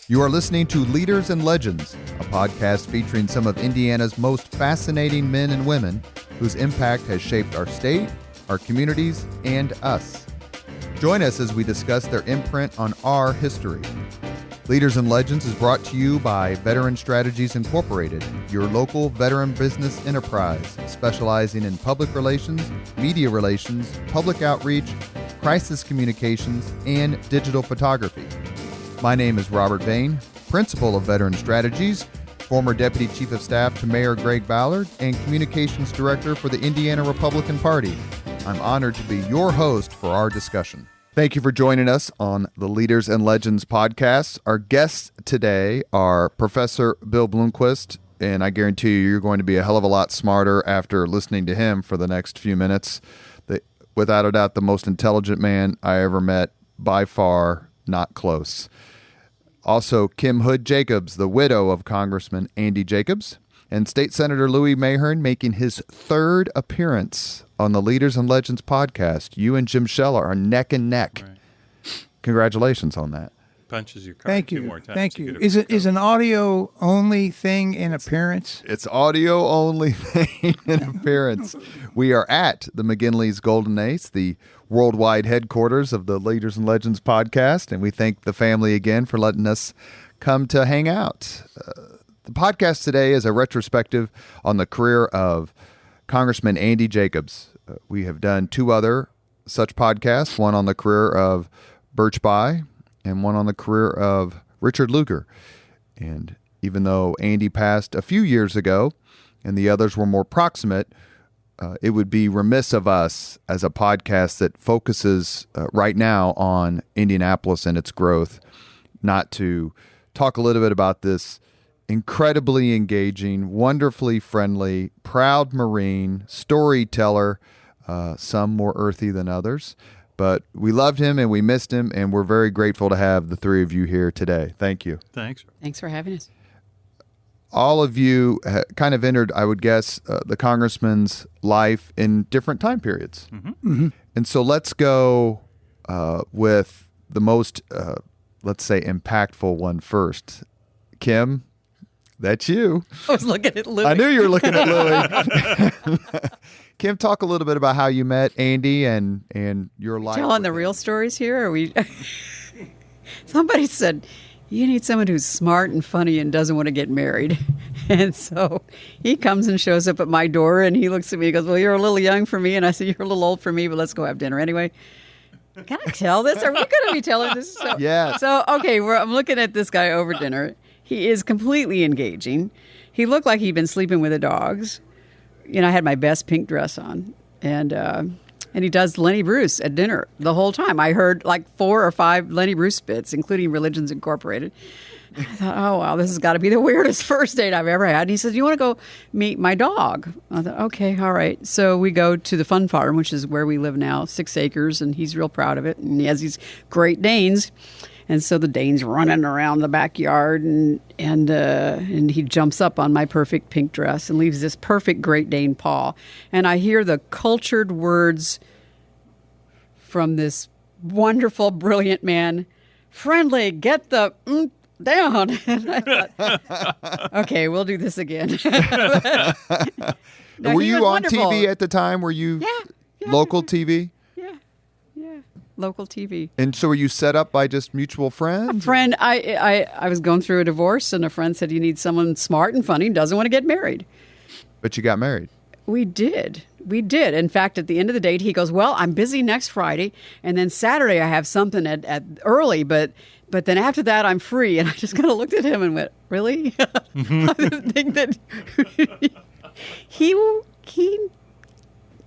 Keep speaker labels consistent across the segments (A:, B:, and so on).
A: You are listening to Leaders and Legends, a podcast featuring some of Indiana's most fascinating men and women whose impact has shaped our state, our communities, and us. Join us as we discuss their imprint on our history. Leaders and Legends is brought to you by Veteran Strategies Incorporated, your local veteran business enterprise specializing in public relations, media relations, public outreach, crisis communications, and digital photography. My name is Robert Bain, Principal of Veteran Strategies, former Deputy Chief of Staff to Mayor Greg Ballard, and Communications Director for the Indiana Republican Party. I'm honored to be your host for our discussion. Thank you for joining us on the Leaders and Legends podcast. Our guests today are Professor Bill Blomquist, and I guarantee you're going to be a hell of a lot smarter after listening to him for the next few minutes. Without a doubt, the most intelligent man I ever met, by far, not close. Also, Kim Hood Jacobs, the widow of Congressman Andy Jacobs, and State Senator Louis Mahern making his third appearance on the Leaders and Legends podcast. You and Jim Scheller are neck and neck. Right. Congratulations on that.
B: Punches your card.
C: Thank you. Thank you. Is an audio only thing in appearance?
A: It's audio only thing in appearance. We are at the McGinley's Golden Ace, the worldwide headquarters of the Leaders and Legends podcast, and we thank the family again for letting us come to hang out. The podcast today is a retrospective on the career of Congressman Andy Jacobs. We have done two other such podcasts, one on the career of Birch Bayh and one on the career of Richard Lugar. And even though Andy passed a few years ago and the others were more proximate, it would be remiss of us as a podcast that focuses right now on Indianapolis and its growth not to talk a little bit about this incredibly engaging, wonderfully friendly, proud Marine, storyteller, some more earthy than others. But we loved him and we missed him, and we're very grateful to have the three of you here today. Thank you.
B: Thanks.
D: Thanks for having us.
A: All of you kind of entered, I would guess, the congressman's life in different time periods. Mm-hmm. Mm-hmm. And so let's go with the most, let's say, impactful one first. Kim, that's you.
D: I was looking at Louis.
A: I knew you were looking at Louis. Kim, talk a little bit about how you met Andy and your life.
D: Telling the real stories here? Or we? Somebody said, you need someone who's smart and funny and doesn't want to get married. And so he comes and shows up at my door, and he looks at me and goes, well, you're a little young for me. And I said, you're a little old for me, but let's go have dinner anyway. Can I tell this? Are we going to be telling this?
A: Yeah.
D: So, okay, I'm looking at this guy over dinner. He is completely engaging. He looked like he'd been sleeping with the dogs. You know, I had my best pink dress on, and he does Lenny Bruce at dinner the whole time. I heard like 4 or 5 Lenny Bruce bits, including Religions Incorporated. I thought, oh, wow, this has got to be the weirdest first date I've ever had. And he says, you want to go meet my dog? I thought, okay, all right. So we go to the Fun Farm, which is where we live now, 6 acres, and he's real proud of it. And he has these Great Danes. And so the Dane's running around the backyard, and he jumps up on my perfect pink dress and leaves this perfect Great Dane paw. And I hear the cultured words from this wonderful, brilliant man, friendly, get the down. And I thought, okay, we'll do this again.
A: Were you on TV at the time? Were you local TV?
D: Local TV.
A: And so were you set up by just mutual friends?
D: A friend, I was going through a divorce, and a friend said, you need someone smart and funny and doesn't want to get married.
A: But you got married.
D: We did. In fact, at the end of the date, he goes, well, I'm busy next Friday, and then Saturday I have something at early, but then after that I'm free. And I just kind of looked at him and went, really? Mm-hmm. I didn't think that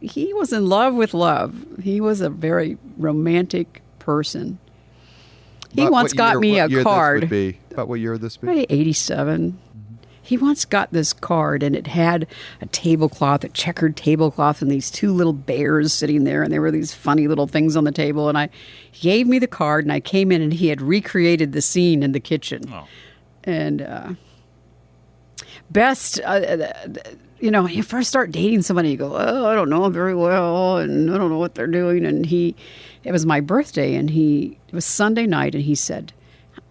D: he was in love with love. He was a very romantic person. He once got me a card.
A: About what year this would be?
D: Maybe 87. Mm-hmm. He once got this card, and it had a tablecloth, a checkered tablecloth, and these 2 little bears sitting there, and there were these funny little things on the table. And he gave me the card, and I came in, and he had recreated the scene in the kitchen. Oh. And best, you know, when you first start dating somebody, you go, oh, I don't know them very well, and I don't know what they're doing. And it was my birthday, and it was Sunday night, and he said,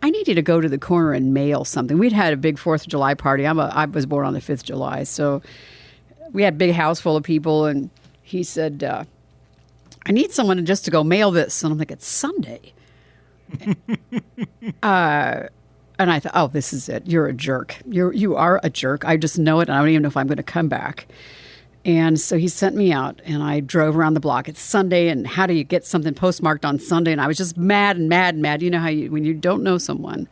D: I need you to go to the corner and mail something. We'd had a big 4th of July party. I was born on the 5th of July, so we had a big house full of people, and he said, I need someone just to go mail this. And I'm like, it's Sunday. And I thought, oh, this is it. You're a jerk. You are a jerk. I just know it, and I don't even know if I'm going to come back. And so he sent me out, and I drove around the block. It's Sunday, and how do you get something postmarked on Sunday? And I was just mad and mad and mad. You know how when you don't know someone.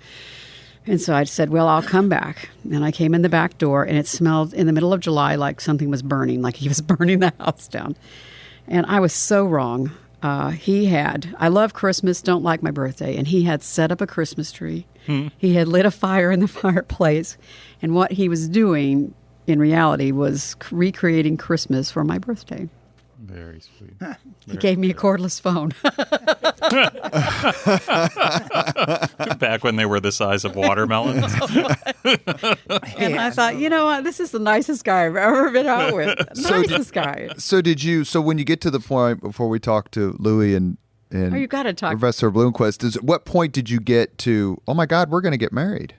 D: And so I said, well, I'll come back. And I came in the back door, and it smelled in the middle of July like something was burning, like he was burning the house down. And I was so wrong. I love Christmas, don't like my birthday, and he had set up a Christmas tree. He had lit a fire in the fireplace, and what he was doing in reality was recreating Christmas for my birthday.
B: Very sweet.
D: He gave me a cordless phone.
B: Back when they were the size of watermelons.
D: And I thought, you know what? This is the nicest guy I've ever been out with. Nicest guy.
A: So when you get to the point, before we talk to Louis and
D: you got to talk.
A: Professor Blomquist, what point did you get to, oh my God, we're going to get married?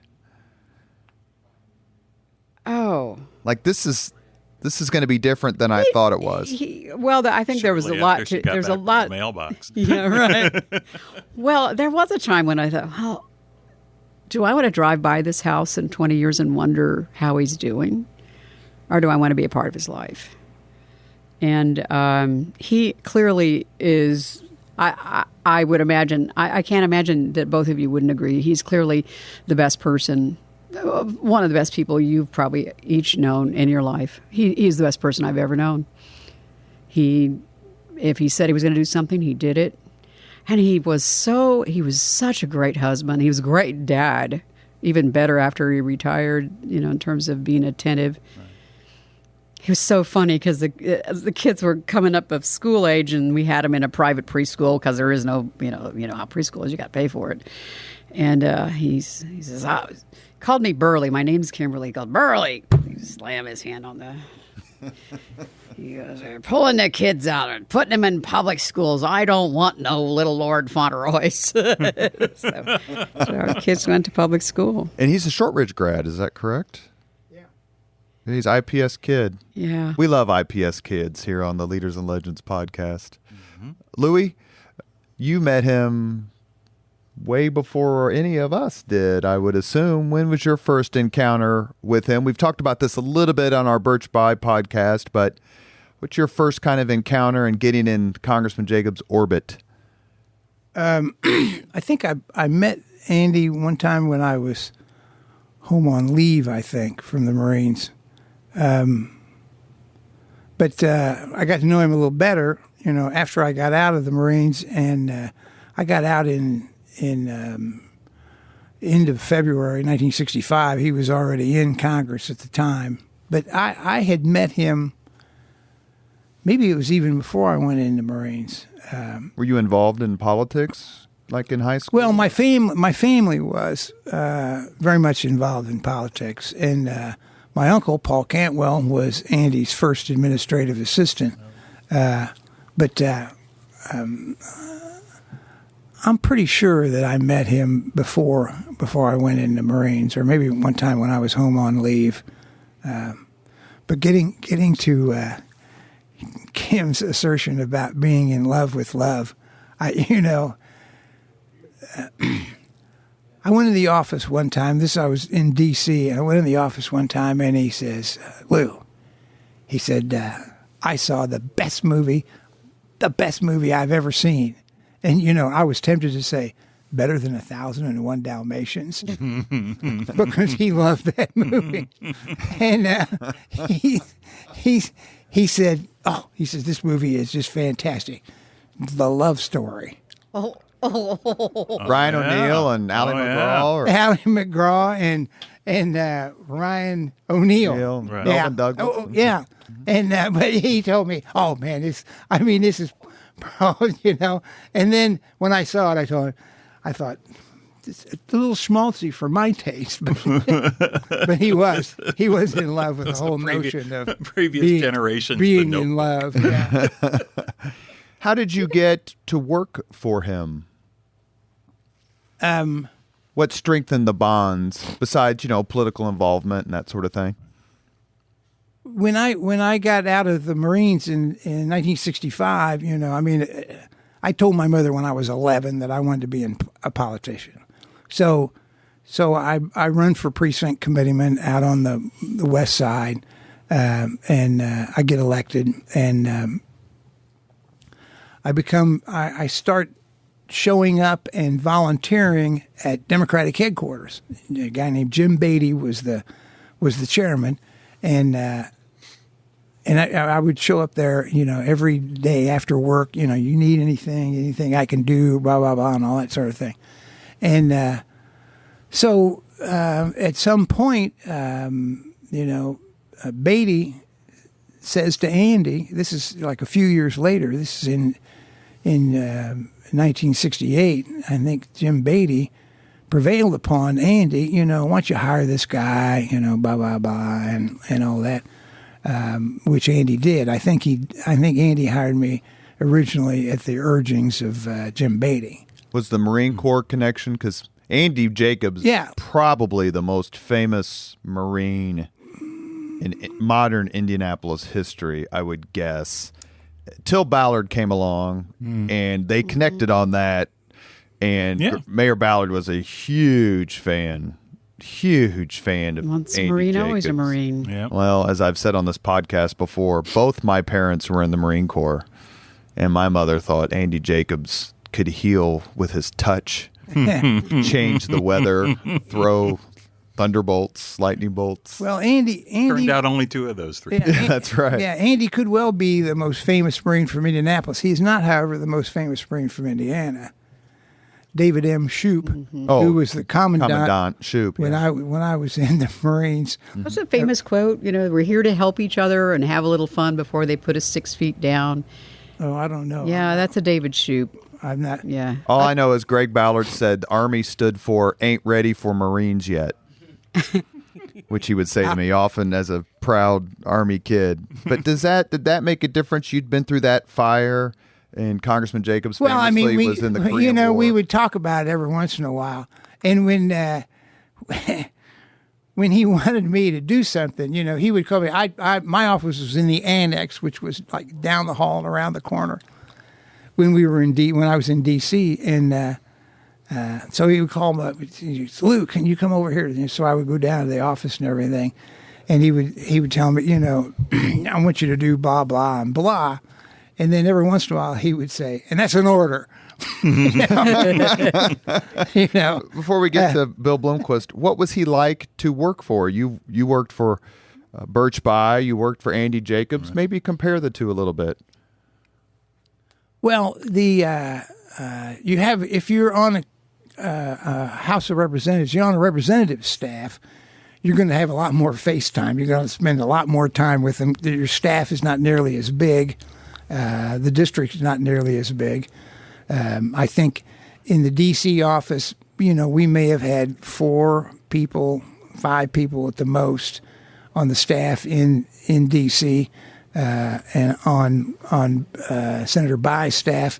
D: Oh.
A: Like this is going to be different than I thought it was.
D: I think there was a lot. There's a lot.
B: Mailbox.
D: Yeah, right. Well, there was a time when I thought, well, do I want to drive by this house in 20 years and wonder how he's doing? Or do I want to be a part of his life? And he clearly is, I would imagine, I can't imagine that both of you wouldn't agree. He's clearly the best person, one of the best people you've probably each known in your life. He's the best person I've ever known. If he said he was going to do something, he did it. And he was such a great husband. He was a great dad, even better after he retired, in terms of being attentive. Right. He was so funny because the kids were coming up of school age, and we had them in a private preschool because there is no, you know how preschool is, you got to pay for it. And he says, called me Burley. My name's Kimberly. He called Burley. He slammed his hand on the... He goes, they're pulling the kids out and putting them in public schools. I don't want no little Lord Fauntleroy. So our kids went to public school.
A: And he's a Shortridge grad, is that correct? Yeah. He's IPS kid.
D: Yeah.
A: We love IPS kids here on the Leaders and Legends podcast. Mm-hmm. Louis, you met him way before any of us did, I would assume. When was your first encounter with him? We've talked about this a little bit on our Birch By podcast, but what's your first kind of encounter and getting in Congressman Jacobs' orbit?
C: I think I met Andy one time when I was home on leave, I think, from the Marines. But I got to know him a little better, after I got out of the Marines, and I got out in end of February 1965. He was already in Congress at the time. But I had met him, maybe it was even before I went into Marines.
A: Were you involved in politics, like in high school?
C: Well, my family was very much involved in politics. And my uncle, Paul Cantwell, was Andy's first administrative assistant. But I'm pretty sure that I met him before I went into Marines, or maybe one time when I was home on leave. But getting to Kim's assertion about being in love with love, I went in the office one time. I was in D.C. I went in the office one time, and he says, "Lou," he said, "I saw the best movie I've ever seen." And, I was tempted to say, better than 1,001 Dalmatians, because he loved that movie. And he said, this movie is just fantastic. The love story.
A: Ryan O'Neal and Ally McGraw?
C: Ally McGraw and Ryan O'Neal.
A: Right. Melvin Douglas.
C: Oh, yeah. And but he told me, oh, man, this is... And then when I saw it, I thought, it's a little schmaltzy for my taste, but he was in love with the whole notion of
B: previous generations
C: being in love. Yeah.
A: How did you get to work for him? What strengthened the bonds besides, political involvement and that sort of thing?
C: When I got out of the Marines in 1965, I told my mother when I was 11 that I wanted to be a politician. So I run for precinct committeeman out on the west side, and I get elected, and I start showing up and volunteering at Democratic headquarters. A guy named Jim Beatty was the chairman, and I would show up there, every day after work. You need anything I can do, blah blah blah, and all that sort of thing. And so at some point, Beatty says to Andy, this is like a few years later. This is in 1968, I think Jim Beatty prevailed upon Andy, why don't you hire this guy, blah, blah, blah, and all that, which Andy did. I think Andy hired me originally at the urgings of Jim Beatty.
A: Was the Marine Corps connection? Because Andy Jacobs, probably the most famous Marine in modern Indianapolis history, I would guess. Till Ballard came along, and they connected on that, and Mayor Ballard was a huge fan of
D: Once
A: Andy
D: Marine,
A: Jacobs.
D: always a Marine.
B: Yeah.
A: Well, as I've said on this podcast before, both my parents were in the Marine Corps, and my mother thought Andy Jacobs could heal with his touch, change the weather, throw thunderbolts, lightning bolts.
C: Well, Andy
B: Turned out only 2 of those 3.
C: Yeah,
A: That's right.
C: Yeah, Andy could well be the most famous Marine from Indianapolis. He's not, however, the most famous Marine from Indiana. David M. Shoup, who was the commandant
A: Shoup,
C: when I was in the Marines.
D: What's a famous quote? We're here to help each other and have a little fun before they put us 6 feet down.
C: Oh, I don't know.
D: Yeah, that's a David Shoup.
C: I'm not.
D: Yeah.
A: All I know is Greg Ballard said the Army stood for ain't ready for Marines yet. Which he would say to me often as a proud Army kid. But did that make a difference? You'd been through that fire, and Congressman Jacobs famously was in the Korean War.
C: We would talk about it every once in a while. And when he wanted me to do something, he would call me. My office was in the annex, which was like down the hall and around the corner. When I was in D.C. and. So he would call me up. Lou, can you come over here? And so I would go down to the office and everything, and he would tell me, I want you to do blah blah and blah, and then every once in a while he would say, and that's an order.
A: Before we get to Bill Blomquist, what was he like to work for? You worked for Birch Bayh. You worked for Andy Jacobs. Right. Maybe compare the two a little bit.
C: Well, if you're on a House of Representatives, you're on a representative staff, you're going to have a lot more face time. You're going to spend a lot more time with them. Your staff is not nearly as big. The district is not nearly as big. I think in the D.C. office, we may have had 5 people at the most on the staff in D.C. And on Senator Bayh's staff,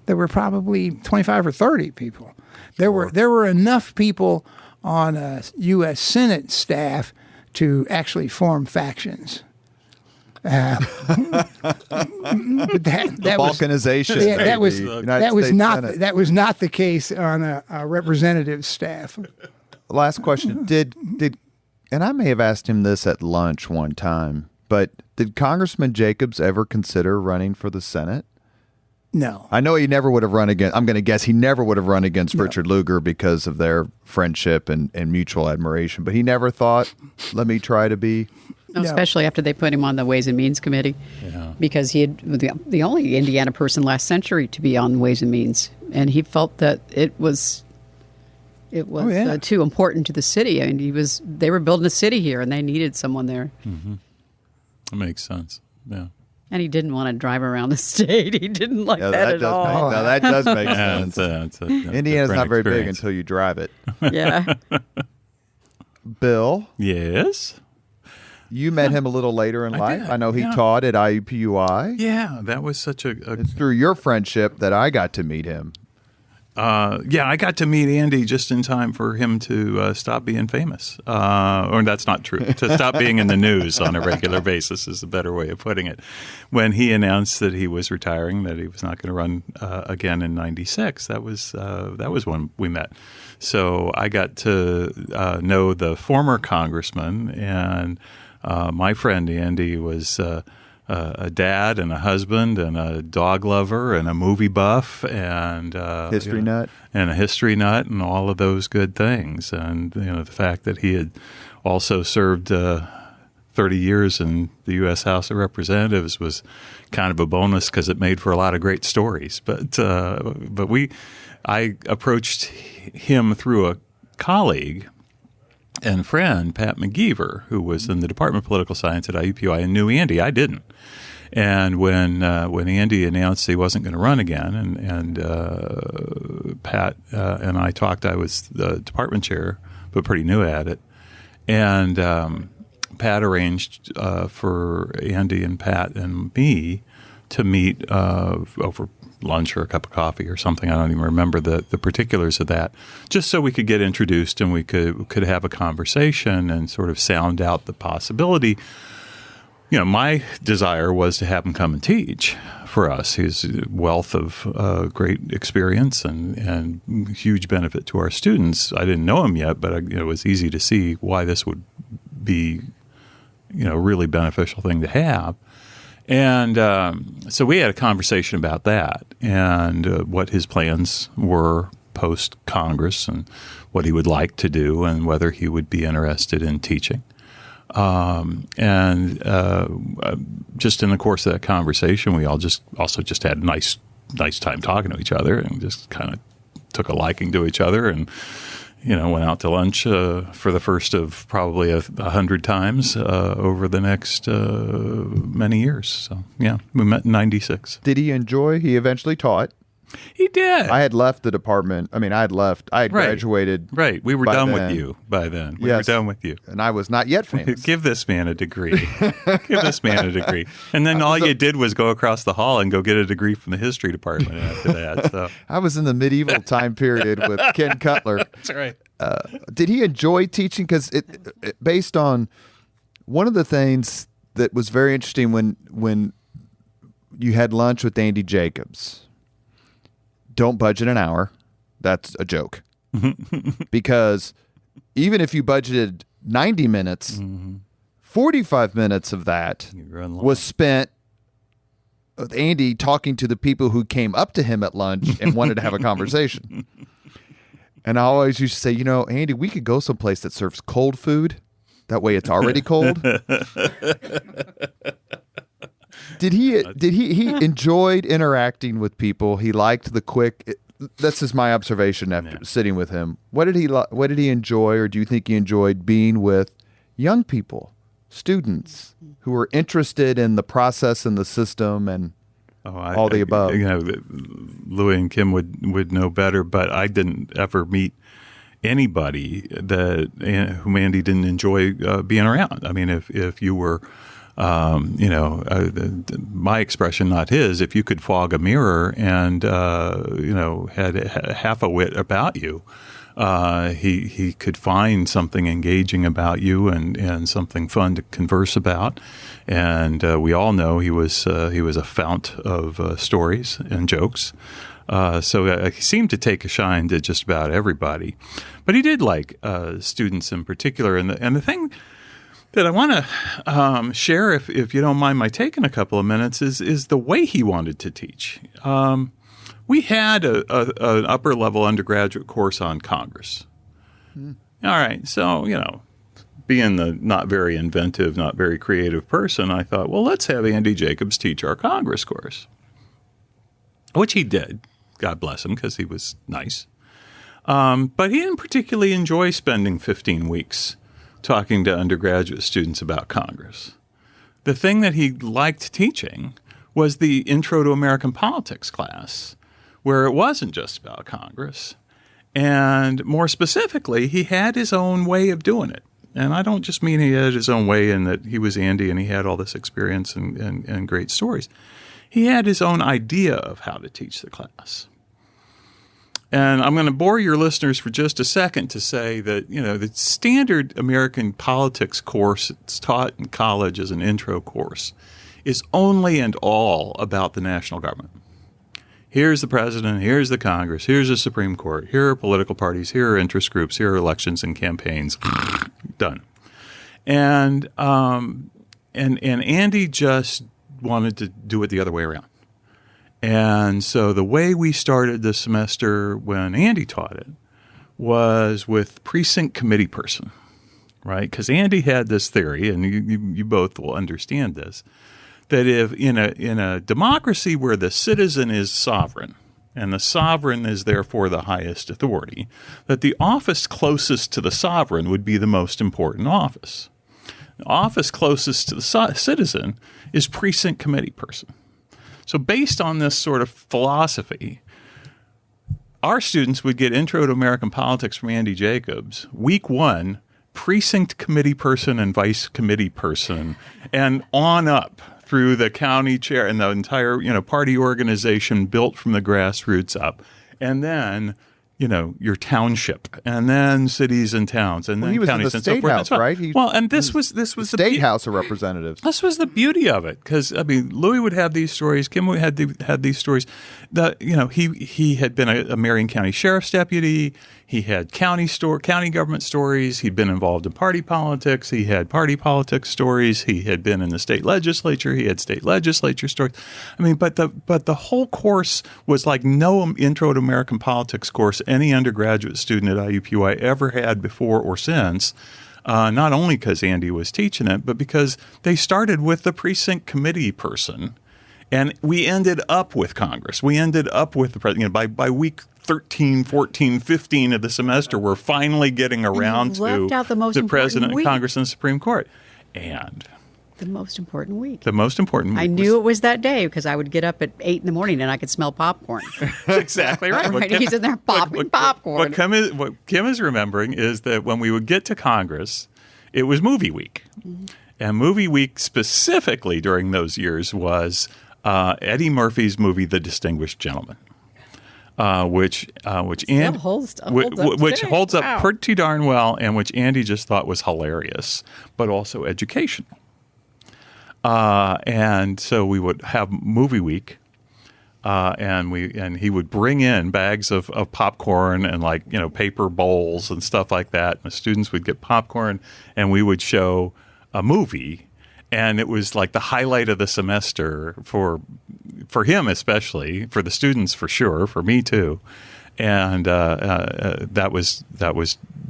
C: there were probably 25 or 30 people. There were enough people on a U.S. Senate staff to actually form factions. But that
A: balkanization.
C: That was not the case on a representative staff.
A: Last question: Did and I may have asked him this at lunch one time, but did Congressman Jacobs ever consider running for the Senate?
C: No.
A: I know he never would have run against. I'm going to guess he never would have run against Richard Lugar because of their friendship and mutual admiration. But he never thought, let me try to be.
D: No, especially after they put him on the Ways and Means Committee, because he had the only Indiana person last century to be on Ways and Means, and he felt that it was too important to the city. I mean, they were building a city here, and they needed someone there.
B: Mm-hmm. That makes sense. Yeah.
D: And he didn't want to drive around the state. He didn't like that at all.
A: No, that does make sense.
B: Indiana's
A: not very
B: experience.
A: big until you drive it.
D: Yeah.
A: Bill?
B: Yes?
A: You met him a little later in life.
B: Did.
A: I know he taught at IUPUI.
B: Yeah, that was such a
A: It's through your friendship that I got to meet him.
B: I got to meet Andy just in time for him to stop being famous. Or that's not true. To stop being in the news on a regular basis is a better way of putting it. When he announced that he was retiring, that he was not going to run again in '96, that was when we met. So I got to know the former congressman, and my friend Andy was a dad and a husband and a dog lover and a movie buff and
A: history nut
B: and a history nut and all of those good things. And the fact that he had also served 30 years in the U.S. House of Representatives was kind of a bonus because it made for a lot of great stories. But I approached him through a colleague and friend, Pat McGeever, who was in the Department of Political Science at IUPUI and knew Andy. I didn't. And when Andy announced he wasn't going to run again, and Pat and I talked, I was the department chair, but pretty new at it. And Pat arranged for Andy and Pat and me to meet over lunch or a cup of coffee or something. I don't even remember the particulars of that, just so we could get introduced and we could have a conversation and sort of sound out the possibility. My desire was to have him come and teach for us. His wealth of great experience and huge benefit to our students. I didn't know him yet, but it was easy to see why this would be a really beneficial thing to have. And so we had a conversation about that and what his plans were post-Congress and what he would like to do and whether he would be interested in teaching. Just in the course of that conversation, we all just had a nice time talking to each other and just kind of took a liking to each other and went out to lunch for the first of probably 100 times over the next many years. So, we met in '96.
A: Did he enjoy? He eventually taught.
B: He did.
A: I had left the department. I had left. I had graduated.
B: Right. We were done with you by then. We were done with you.
A: And I was not yet famous.
B: Give this man a degree. Give this man a degree. And then all you did was go across the hall and go get a degree from the history department after that. So
A: I was in the medieval time period with Ken Cutler.
B: That's right.
A: Did he enjoy teaching? Because it based on one of the things that was very interesting when you had lunch with Andy Jacobs. Don't budget an hour. That's a joke. Because even if you budgeted 90 minutes, 45 minutes of that was spent with Andy talking to the people who came up to him at lunch and wanted to have a conversation. And I always used to say, Andy, we could go someplace that serves cold food. That way it's already cold. Did he enjoyed interacting with people? He liked the quick. This is my observation after sitting with him. What did he enjoy, or do you think he enjoyed being with young people, students who were interested in the process and the system and all the above?
B: Louis and Kim would know better, but I didn't ever meet anybody whom Andy didn't enjoy being around. If you were. My expression, not his, if you could fog a mirror and, had half a wit about you, he could find something engaging about you and something fun to converse about. And we all know he was a fount of stories and jokes. So he seemed to take a shine to just about everybody. But he did like students in particular. And the thing that I want to share, if you don't mind my taking a couple of minutes, is the way he wanted to teach. We had an upper-level undergraduate course on Congress. All right, so, being the not very inventive, not very creative person, I thought, well, let's have Andy Jacobs teach our Congress course, which he did. God bless him, because he was nice. But he didn't particularly enjoy spending 15 weeks talking to undergraduate students about Congress. The thing that he liked teaching was the Intro to American Politics class, where it wasn't just about Congress. And more specifically, he had his own way of doing it. And I don't just mean he had his own way in that he was Andy and he had all this experience and great stories. He had his own idea of how to teach the class. And I'm going to bore your listeners for just a second to say that, the standard American politics course that's taught in college as an intro course is only and all about the national government. Here's the president, here's the Congress, here's the Supreme Court, here are political parties, here are interest groups, here are elections and campaigns. Done. And Andy just wanted to do it the other way around. And so the way we started the semester when Andy taught it was with precinct committee person, right? Because Andy had this theory, and you both will understand this, that if in a democracy where the citizen is sovereign and the sovereign is therefore the highest authority, that the office closest to the sovereign would be the most important office. The office closest to the citizen is precinct committee person. So based on this sort of philosophy, our students would get Intro to American Politics from Andy Jacobs, week 1, precinct committee person and vice committee person, and on up through the county chair and the entire, party organization built from the grassroots up. And then, your township, and then cities and towns, and then
A: he was
B: counties
A: in the
B: and so forth.
A: State House, right?
B: This was the
A: State House of Representatives.
B: This was the beauty of it, because Louis would have these stories, Kim would had these stories. He had been a Marion County Sheriff's deputy. He had county government stories. He'd been involved in party politics. He had party politics stories. He had been in the state legislature. He had state legislature stories. But the whole course was like no Intro to American Politics course any undergraduate student at IUPUI ever had before or since. Not only because Andy was teaching it, but because they started with the precinct committee person, and we ended up with Congress. We ended up with the president. By week 13, 14, 15 of the semester, we're finally getting around to the president, Congress, and the Supreme Court. And
D: the most important week.
B: The most important week.
D: I knew it was that day because I would get up at 8 a.m. and I could smell popcorn.
B: Exactly right.
D: Right, he's in there popping popcorn.
B: What Kim is remembering is that when we would get to Congress, it was movie week. Mm-hmm. And movie week specifically during those years was Eddie Murphy's movie, The Distinguished Gentleman. Which
D: holds
B: up pretty darn well, and which Andy just thought was hilarious, but also educational. And so we would have movie week, and he would bring in bags of popcorn and paper bowls and stuff like that. And the students would get popcorn, and we would show a movie. And it was like the highlight of the semester for him, especially for the students, for sure, for me too. And that was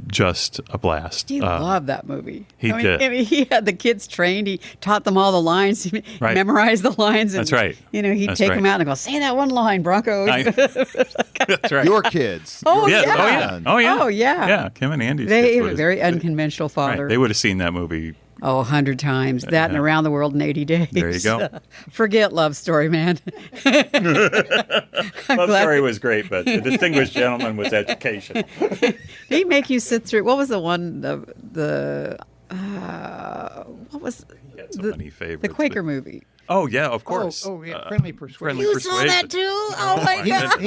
B: just a blast.
D: He loved that movie.
B: He did.
D: He had the kids trained. He taught them all the lines. He memorized the lines. And,
B: that's right.
D: He'd take them out and go, say that one line, Bronco.
B: That's right.
A: Your kids.
D: Oh,
B: yes.
D: yeah.
B: Oh, yeah.
D: Oh, yeah.
B: Yeah, Kim and Andy's
D: They
B: kids
D: have a very unconventional father.
B: Right. They would have seen that movie
D: 100 times. That and Around the World in 80 Days.
B: There you go.
D: Forget Love Story, man.
B: Love Story was great, but The Distinguished Gentleman was education.
D: Did he make you sit through? What was the one? What was
B: He had so many favorites.
D: the Quaker movie?
B: Oh yeah, of course.
C: Oh yeah, Friendly Persuasion.
D: You saw that too? Oh my God!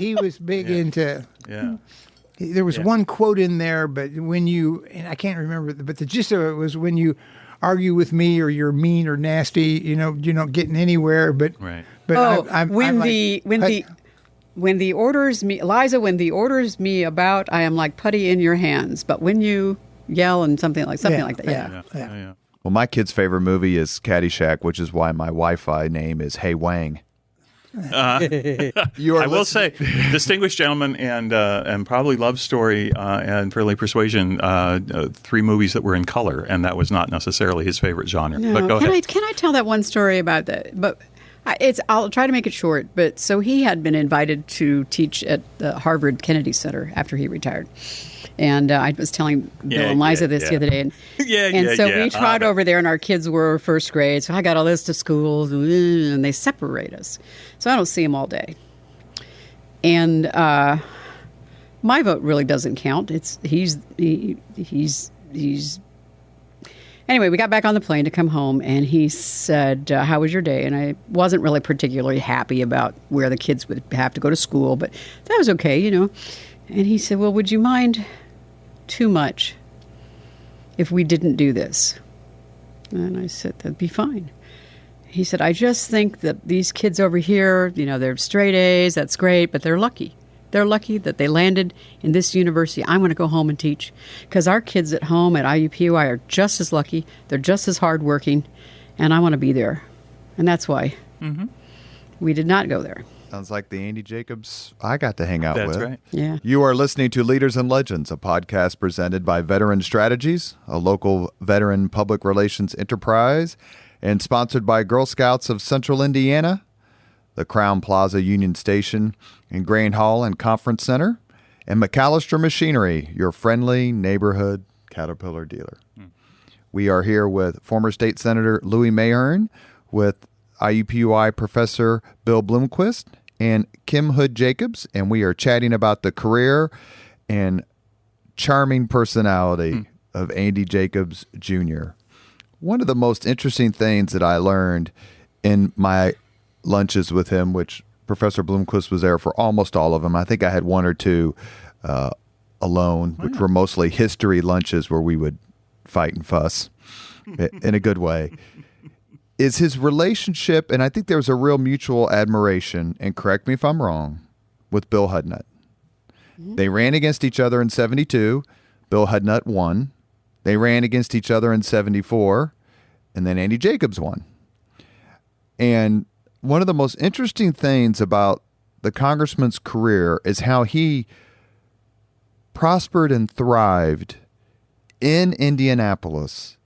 C: He was big into.
B: Yeah.
C: There was one quote in there, but and I can't remember, but the gist of it was when you argue with me or you're mean or nasty, you're not getting anywhere. But
B: right.
C: But
D: when the orders me, Liza, when the orders me about, I am like putty in your hands. But when you yell and something like that,
C: yeah.
A: Well, my kid's favorite movie is Caddyshack, which is why my Wi-Fi name is Hey Wang.
B: I will say, Distinguished Gentleman and probably Love Story and Friendly Persuasion, 3 movies that were in color, and that was not necessarily his favorite genre.
D: No.
B: But go ahead.
D: Can I tell that one story about that? But I'll try to make it short. But so he had been invited to teach at the Harvard Kennedy Center after he retired. And I was telling Bill and Liza this the other day. And we trot over there, and our kids were first grade. So I got a list of schools, and they separate us. So I don't see them all day. And my vote really doesn't count. He's Anyway, we got back on the plane to come home, and he said, how was your day? And I wasn't really particularly happy about where the kids would have to go to school, but that was okay, you know. And he said, well, would you mind too much if we didn't do this? And I said, that'd be fine. He said, I just think that these kids over here, you know, they're straight A's, that's great, but they're lucky. They're lucky that they landed in this university. I want to go home and teach because our kids at home at IUPUI are just as lucky. They're just as hardworking, and I want to be there. And that's why we did not go there.
A: Sounds like the Andy Jacobs I got to hang out with.
B: That's right.
D: Yeah.
A: You are listening to Leaders and Legends, a podcast presented by Veteran Strategies, a local veteran public relations enterprise, and sponsored by Girl Scouts of Central Indiana, the Crown Plaza Union Station, and Grain Hall and Conference Center, and McAllister Machinery, your friendly neighborhood Caterpillar dealer. We are here with former State Senator Louis Mahern, with IUPUI Professor Bill Blomquist, and Kim Hood Jacobs, and we are chatting about the career and charming personality of Andy Jacobs Jr. One of the most interesting things that I learned in my lunches with him, which Professor Blomquist was there for almost all of them. I think I had one or two alone, which were mostly history lunches where we would fight and fuss in a good way. Is his relationship, and I think there was a real mutual admiration, and correct me if I'm wrong, with Bill Hudnut. They ran against each other in 72. Bill Hudnut won. They ran against each other in 74, and then Andy Jacobs won. And one of the most interesting things about the congressman's career is how he prospered and thrived in Indianapolis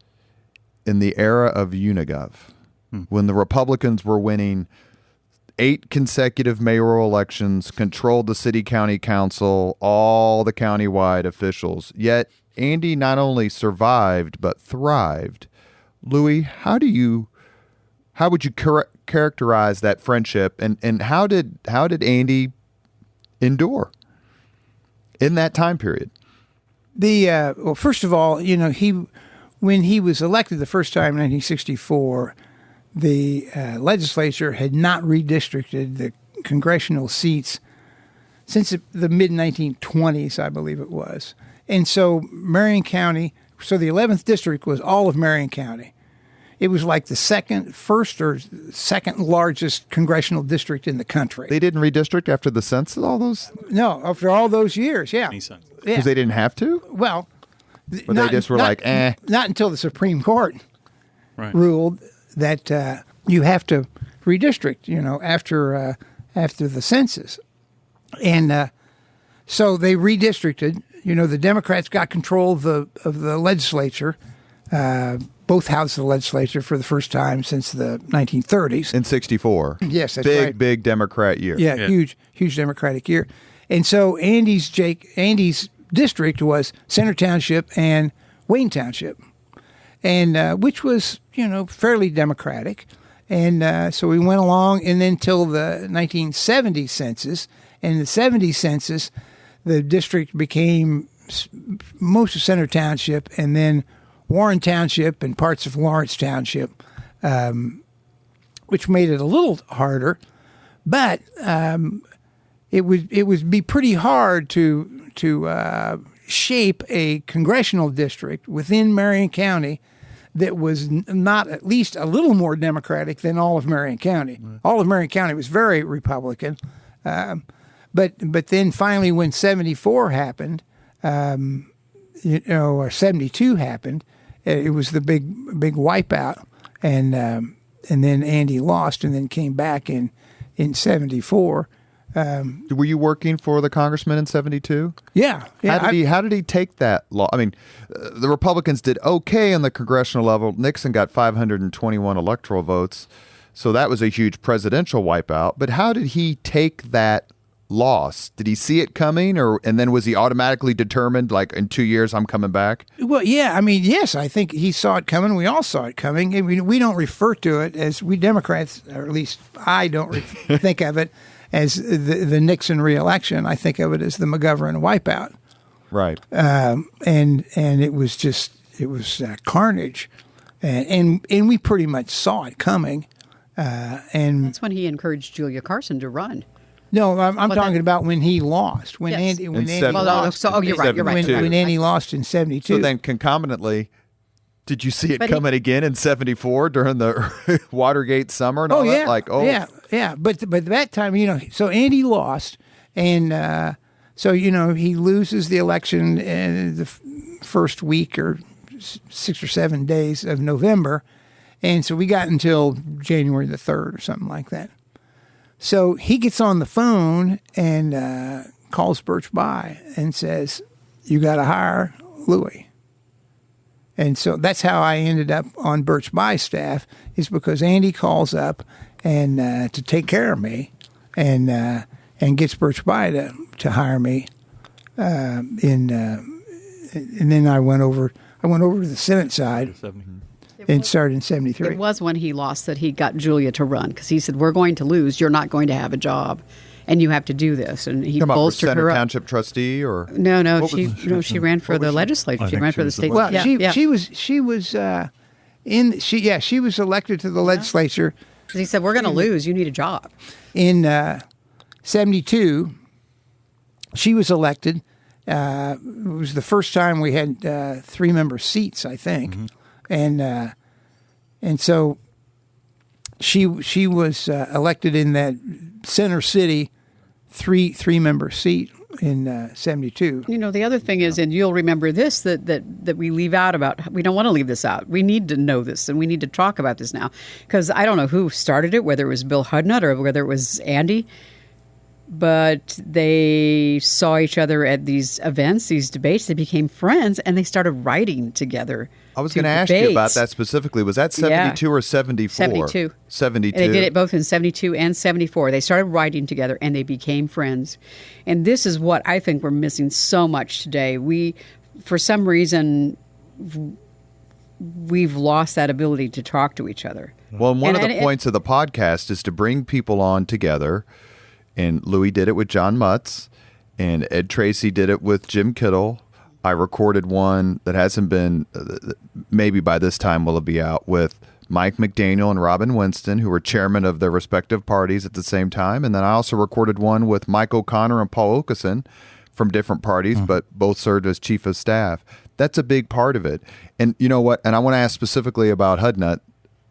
A: in the era of Unigov, when the Republicans were winning 8 consecutive mayoral elections, controlled the city county council, all the countywide officials. Yet Andy not only survived but thrived. Louis, how would you characterize that friendship, and how did Andy endure in that time period?
C: Well, first of all, you know, when he was elected the first time in 1964, the legislature had not redistricted the congressional seats since the mid-1920s, I believe it was. And so Marion County, so the 11th district was all of Marion County. It was like the first or second largest congressional district in the country.
A: They didn't redistrict after the census, all those?
C: No, after all those years, yeah.
B: Makes sense.
A: Because they didn't have to?
C: Well,
A: Or they just were like, eh.
C: Not until the Supreme Court
B: Right.
C: ruled that you have to redistrict, you know, after the census. And so they redistricted. You know, the Democrats got control of the legislature, both houses of the legislature for the first time since the 1930s.
A: In 64.
C: Yes, that's right.
A: Big Democrat year.
C: Yeah, huge Democratic year. And so Andy's district was Center Township and Wayne Township, and which was, you know, fairly Democratic. And so we went along, and then till the 1970 census. And in the 70 census, the district became most of Center Township, and then Warren Township and parts of Lawrence Township, which made it a little harder. But it would be pretty hard to shape a congressional district within Marion County that was not at least a little more Democratic than all of Marion County. Right. All of Marion County was very Republican. But then finally when 74 happened, or 72 happened, it was the big wipeout, and then Andy lost and then came back in 74.
A: Were you working for the congressman in 72?
C: Yeah.
A: How did he take that law? I mean, the Republicans did okay on the congressional level. Nixon got 521 electoral votes, so that was a huge presidential wipeout. But how did he take that loss? Did he see it coming, and then was he automatically determined, like, in 2 years I'm coming back? Well,
C: yeah. I mean, yes, I think he saw it coming. We all saw it coming. I mean, we don't refer to it as, we Democrats, or at least I don't think of it as the Nixon reelection. I think of it as the McGovern wipeout.
A: Right.
C: And it was carnage. and we pretty much saw it coming. And
D: That's when he encouraged Julia Carson to run.
C: no, I'm talking about when he lost. When
D: Yes.
C: Andy
A: In seven-
C: lost.
D: You're right. You're right.
C: When Andy lost in 72.
A: So then concomitantly, did you see it
D: But
A: coming again in 74 during the Watergate summer and all
C: yeah,
A: that? Like,
C: yeah. But that time, so Andy lost, and so he loses the election in the first week or 6 or 7 days of November, and so we got until January the 3rd or something like that. So he gets on the phone and calls Birch Bayh and says, "You got to hire Louis." And so that's how I ended up on Birch Bayh's staff, is because Andy calls up and to take care of me, and gets Birch Bayh to hire me. And then I went over to the Senate side and started in 73.
D: It was when he lost that he got Julia to run, because he said, "We're going to lose. You're not going to have a job, and you have to do this." And he
A: Talking about for
D: bolstered
A: Center
D: her up.
A: Township trustee or
D: No,
A: What
D: she
A: was-
D: she ran for the legislature.
B: I
D: She
B: think
D: ran
B: she
D: for the
B: was the
D: state.
C: Well,
D: yeah,
C: she was she was elected to the legislature
D: 'Cause he said, "We're going to lose. You need a job."
C: in 72. She was elected. It was the first time we had 3-member seats, I think, and so she was elected in that Center City three-member seat in 72.
D: The other thing is, and you'll remember this, that we leave out about, we don't want to leave this out. We need to know this, and we need to talk about this now. Because I don't know who started it, whether it was Bill Hudnut or whether it was Andy, but they saw each other at these events, these debates. They became friends, and they started writing together.
A: I was going to ask you about that specifically. Was that 72 or 74?
D: 72.
A: 72.
D: And they did it both in 72 and 74. They started writing together, and they became friends. And this is what I think we're missing so much today. We, for some reason, we've lost that ability to talk to each other.
A: Well, and one of the points of the podcast is to bring people on together. And Louis did it with John Mutz, and Ed Tracy did it with Jim Kittle. I recorded one that hasn't been, maybe by this time will it be out, with Mike McDaniel and Robin Winston, who were chairman of their respective parties at the same time. And then I also recorded one with Mike O'Connor and Paul Okeson from different parties, but both served as chief of staff. That's a big part of it. And you know what? And I want to ask specifically about Hudnut,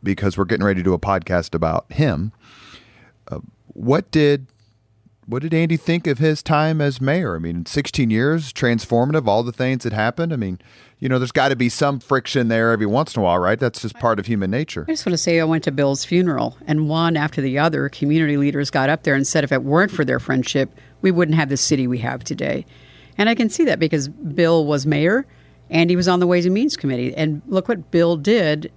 A: because we're getting ready to do a podcast about him. What did Andy think of his time as mayor? I mean, 16 years, transformative, all the things that happened. I mean, there's got to be some friction there every once in a while, right? That's just part of human nature.
D: I just want to say I went to Bill's funeral, and one after the other, community leaders got up there and said if it weren't for their friendship, we wouldn't have the city we have today. And I can see that because Bill was mayor, Andy was on the Ways and Means Committee, and look what Bill did,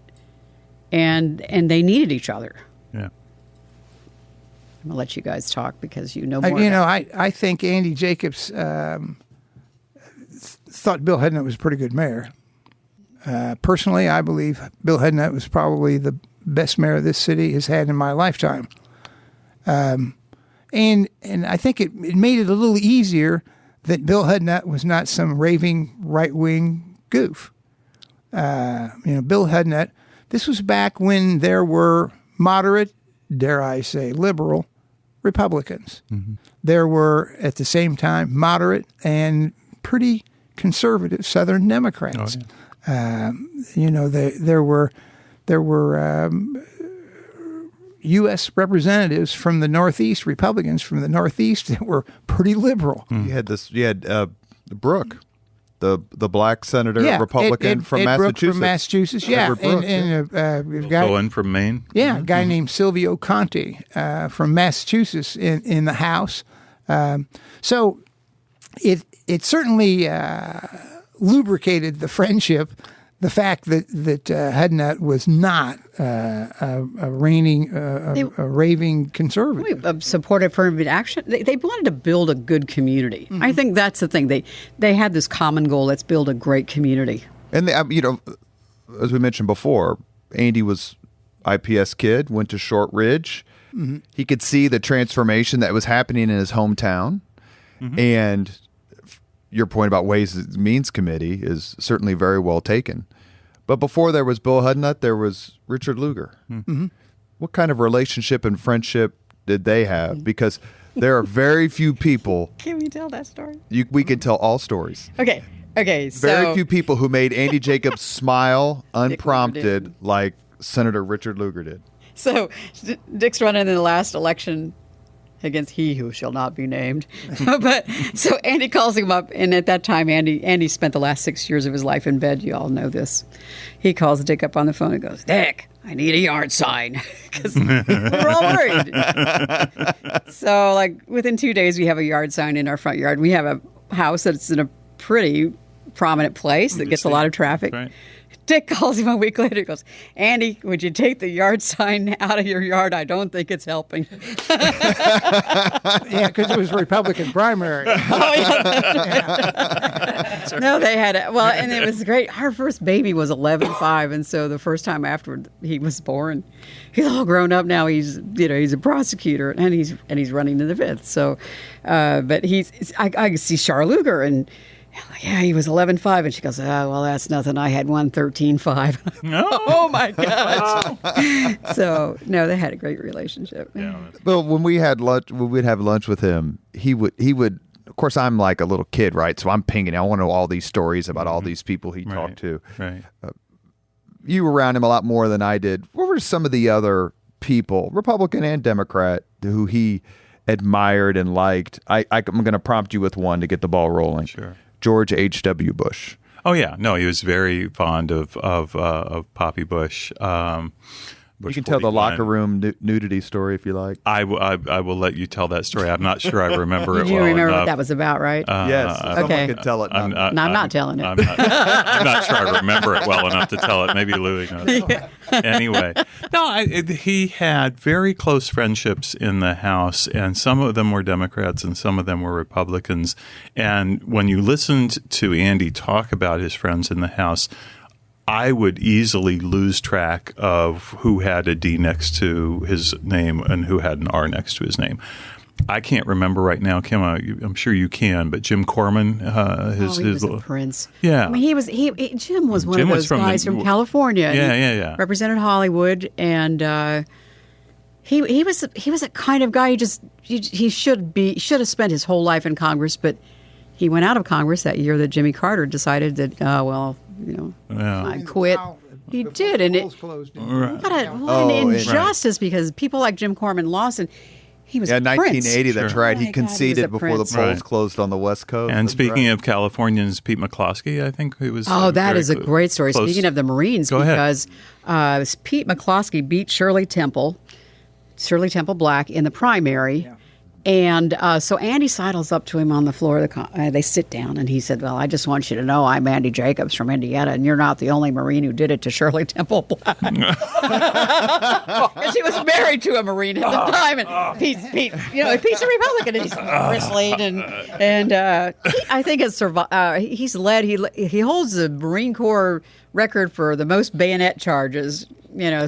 D: and they needed each other.
B: Yeah.
D: I'm going to let you guys talk because you know more.
C: I think Andy Jacobs thought Bill Hudnut was a pretty good mayor. Personally, I believe Bill Hudnut was probably the best mayor this city has had in my lifetime. And I think it made it a little easier that Bill Hudnut was not some raving right-wing goof. Bill Hudnut, this was back when there were moderate, dare I say, liberal Republicans. Mm-hmm. There were, at the same time, moderate and pretty conservative Southern Democrats. Oh, yeah. There were U.S. representatives from the Northeast, Republicans from the Northeast, that were pretty liberal.
A: Mm. You had Brooke, the black senator, Republican from
C: Ed
A: Massachusetts.
C: Brooke from Massachusetts, yeah.
B: Bill Cohen from Maine.
C: Yeah, a guy named Silvio Conte from Massachusetts in the House. So it certainly lubricated the friendship. The fact that Hudnut was not a raving conservative,
D: supportive affirmative action. They wanted to build a good community. Mm-hmm. I think that's the thing. They had this common goal: let's build a great community.
A: And as we mentioned before, Andy was IPS kid, went to Shortridge. Mm-hmm. He could see the transformation that was happening in his hometown, and your point about Ways and Means Committee is certainly very well taken. But before there was Bill Hudnut, there was Richard Lugar.
C: Mm-hmm.
A: What kind of relationship and friendship did they have? Because there are very few people.
D: Can we tell that story?
A: We can tell all stories.
D: Okay. So
A: Very few people who made Andy Jacobs smile
D: Lugar
A: unprompted
D: did.
A: like Senator Richard Lugar did.
D: So Dick's running in the last election against he who shall not be named. But so Andy calls him up, and at that time, Andy spent the last 6 years of his life in bed. You all know this. He calls Dick up on the phone and goes, "Dick, I need a yard sign," because we're all worried. So, like, within 2 days, we have a yard sign in our front yard. We have a house that's in a pretty prominent place that gets a lot of traffic.
B: Right.
D: Dick calls him a week later. He goes, "Andy, would you take the yard sign out of your yard? I don't think it's helping."
C: Yeah, because it was Republican primary.
D: Oh, yeah. No, they had it. Well, and it was great. Our first baby was 11.5, and so the first time after he was born, he's all grown up now. He's a prosecutor, and he's running in the fifth. So, but I see Char Lugar, and yeah, he was 11.5, and she goes, "Oh, well, that's nothing. I had one 13.5."
B: No.
D: Oh my gosh! So no, they had a great relationship.
B: Yeah.
A: But when we'd have lunch with him, he would. Of course, I'm like a little kid, right? So I'm pinging. I want to know all these stories about all these people he talked to.
B: Right.
A: You were around him a lot more than I did. What were some of the other people, Republican and Democrat, who he admired and liked? I'm going to prompt you with one to get the ball rolling.
B: Sure.
A: George H.W. Bush.
B: Oh yeah, no, he was very fond of Poppy Bush. Bush
A: You can tell the
B: 41.
A: locker room nudity story if you like.
B: I will let you tell that story. I'm not sure I remember it
D: You
B: well
D: remember
B: enough.
D: what that was about, right?
A: Yes, someone
D: okay.
A: could tell it.
B: No,
D: I'm not telling it.
B: I'm not sure I remember it well enough to tell it. Maybe Louie knows. Anyway, no, he had very close friendships in the House, and some of them were Democrats and some of them were Republicans. And when you listened to Andy talk about his friends in the House, I would easily lose track of who had a D next to his name and who had an R next to his name. I can't remember right now, Kim. I'm sure you can, but Jim Corman,
D: he was a prince.
B: Yeah.
D: I mean, Jim was one
B: Jim
D: of
B: was
D: those guys from California.
B: Yeah.
D: He represented Hollywood, and he was a kind of guy. He should have spent his whole life in Congress, but he went out of Congress that year that Jimmy Carter decided that I quit. He did, and what an injustice because people like Jim Corman lost, and he was a prince.
A: 1980. That's right. He
D: My God,
A: conceded
D: he was a
A: before the
D: prince.
A: polls closed on the West Coast.
B: And
A: That's
B: speaking
A: right.
B: of Californians, Pete McCloskey, I think he was.
D: Oh, that
B: very
D: is a great story.
B: close.
D: Speaking of the Marines,
B: Go ahead.
D: because Pete McCloskey beat Shirley Temple Black in the primary.
C: Yeah.
D: And so Andy sidles up to him on the floor of the they sit down, and he said, "Well, I just want you to know I'm Andy Jacobs from Indiana, and you're not the only Marine who did it to Shirley Temple Black." And she was married to a Marine at the time, and Pete's a Republican, and he's bristling, and I think he's led. He holds the Marine Corps record for the most bayonet charges.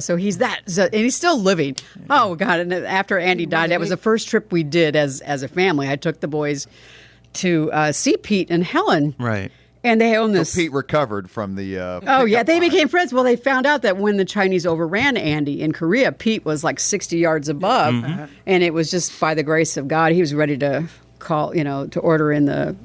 D: So he's and he's still living. Oh God! And after Andy died, that was the first trip we did as a family. I took the boys to see Pete and Helen.
B: Right.
D: And they own this.
A: So Pete recovered from the.
D: Oh yeah, they became friends. Well, they found out that when the Chinese overran Andy in Korea, Pete was like 60 yards above, and it was just by the grace of God he was ready to call, to order in the.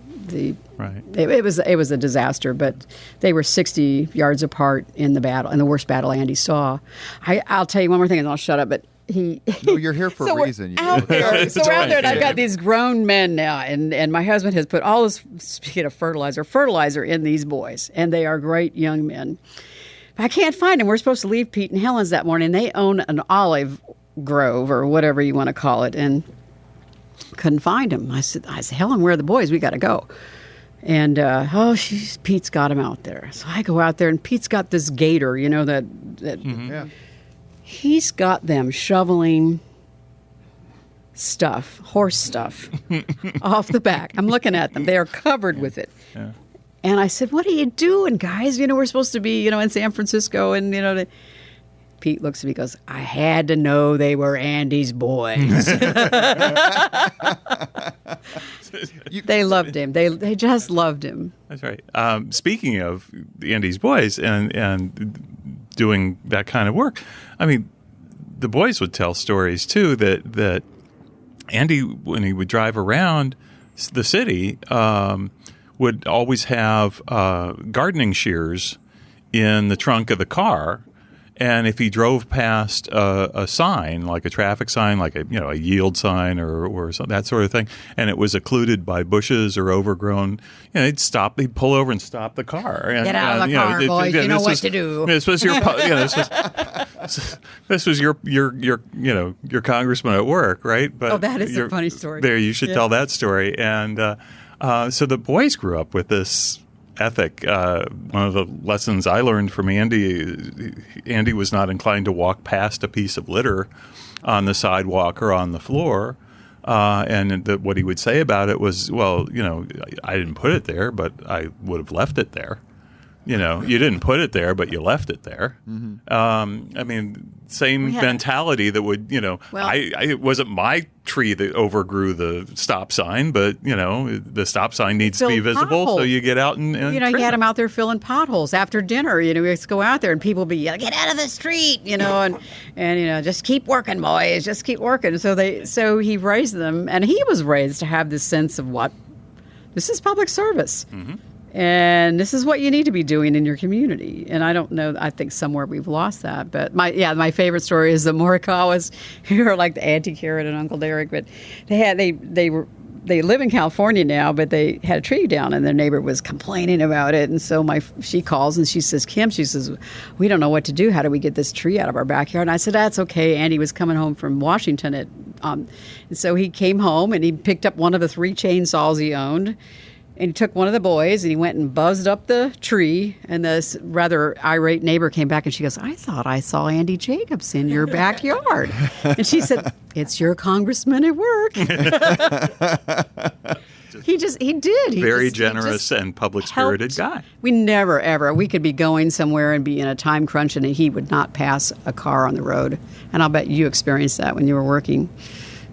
B: Right.
D: It was a disaster, but they were 60 yards apart in the battle, in the worst battle Andy saw. I'll tell you one more thing, and I'll shut up. But
A: No, you're here for a
D: we're
A: reason.
D: Out there, so we're out there, and I've
B: Yeah.
D: got these grown men now, and my husband has put all this, speaking of fertilizer in these boys, and they are great young men. I can't find them. We're supposed to leave Pete and Helen's that morning. They own an olive grove or whatever you want to call it, and couldn't find them. I said, Helen, where are the boys? We got to go. And Pete's got him out there. So I go out there, and Pete's got this gator, that
A: Yeah.
D: he's got them shoveling horse stuff, off the back. I'm looking at them. They are covered with it.
B: Yeah.
D: And I said, "What are you doing, guys? We're supposed to be, in San Francisco." And, Pete looks at me and goes, "I had to know they were Andy's boys." They loved him. They just loved him.
B: That's right. Speaking of Andy's boys and doing that kind of work, I mean, the boys would tell stories too that Andy, when he would drive around the city, would always have gardening shears in the trunk of the car. And if he drove past a sign, like a traffic sign, like a yield sign or that sort of thing, and it was occluded by bushes or overgrown, he'd pull over and stop the car. And,
D: get out of the car, boys. You know what to do.
B: This was your, this was your congressman at work, right? But
D: that is a funny story.
B: There, you should tell that story. And so the boys grew up with this ethic. One of the lessons I learned from Andy was not inclined to walk past a piece of litter on the sidewalk or on the floor. And what he would say about it was, well, I didn't put it there, but I would have left it there. You didn't put it there, but you left it there. Mm-hmm. I mean, same mentality that would, it wasn't my tree that overgrew the stop sign, but, the stop sign needs to be visible, potholes. So you get out and
D: you had him out there filling potholes after dinner. We used to go out there and people would be yelling, get out of the street, and just keep working, boys, just keep working. So he raised them, and he was raised to have this sense of this is public service. Mm-hmm. And this is what you need to be doing in your community. And I don't know, I think somewhere we've lost that. But my favorite story is the Morikawas, who are like the Auntie Carrot and Uncle Derek. But they live in California now, but they had a tree down and their neighbor was complaining about it. And so she calls and she says, Kim, we don't know what to do. How do we get this tree out of our backyard? And I said, that's okay. Andy was coming home from Washington. And so he came home and he picked up one of the 3 chainsaws he owned. And he took one of the boys and he went and buzzed up the tree. And this rather irate neighbor came back and she goes, I thought I saw Andy Jacobs in your backyard. And she said, it's your congressman at work. He did.
B: Very generous and public-spirited guy.
D: We never, ever. We could be going somewhere and be in a time crunch and he would not pass a car on the road. And I'll bet you experienced that when you were working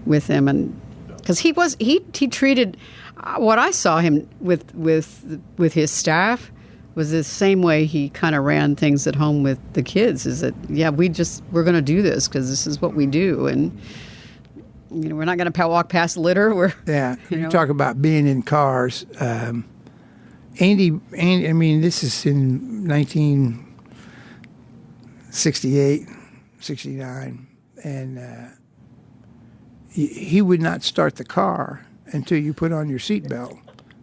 D: with him. And because he treated... What I saw him with his staff was the same way he kind of ran things at home with the kids. Is that we're going to do this because this is what we do, and we're not going to walk past litter.
C: You talk about being in cars. Andy. I mean, this is in 1968, 69, and he would not start the car until you put on your seatbelt.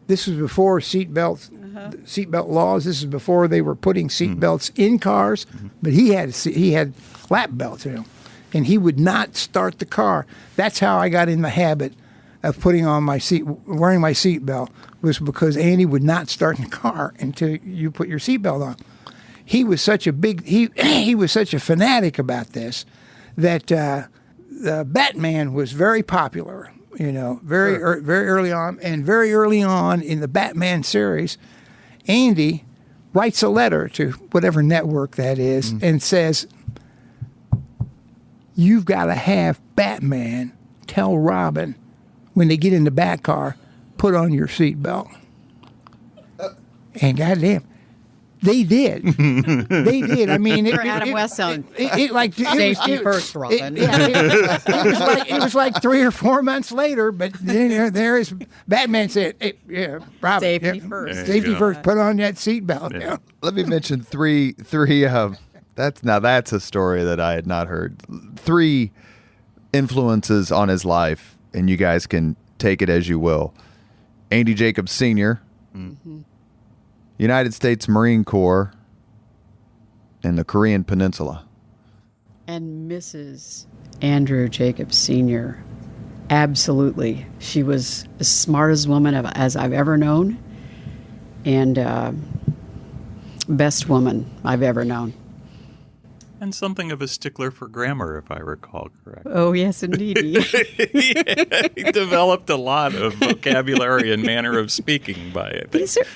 C: This was before seatbelt laws. This is before they were putting seatbelts in cars. But he had lap belts in him, and he would not start the car. That's how I got in the habit of wearing my seatbelt, was because Andy would not start the car until you put your seatbelt on. He was such a he was such a fanatic about this that the Batman was very popular. Very early on. And very early on in the Batman series, Andy writes a letter to whatever network that is and says, you've got to have Batman tell Robin when they get in the Batcar, put on your seatbelt. And goddamn, they did. They did. I mean,
D: Adam West on
C: safety
D: first, Robin.
C: It was like 3 or 4 months later, but there is Batman said, Robin,
D: safety first.
C: Safety first. Put on that seatbelt. Yeah.
A: Let me mention three. That's a story that I had not heard. 3 influences on his life, and you guys can take it as you will. Andy Jacobs Sr., United States Marine Corps, and the Korean Peninsula.
D: And Mrs. Andrew Jacobs Sr., absolutely. She was the smartest woman as I've ever known, and best woman I've ever known.
B: And something of a stickler for grammar, if I recall correctly.
D: Oh, yes, indeed.
B: He developed a lot of vocabulary and manner of speaking by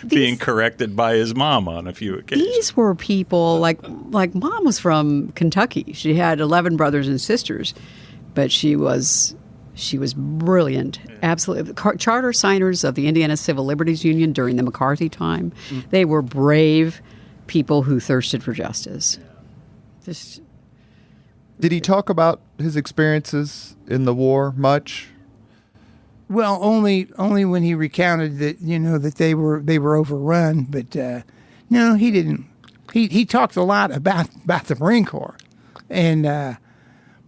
B: being corrected by his mom on a few occasions.
D: These were people, like Mom was from Kentucky. She had 11 brothers and sisters, but she was She was brilliant, absolutely. Charter signers of the Indiana Civil Liberties Union during the McCarthy time. They were brave people who thirsted for justice. Just,
A: Did he talk about his experiences in the war much?
C: Well, only when he recounted that that they were overrun, but no, he didn't. He talked a lot about the Marine Corps, and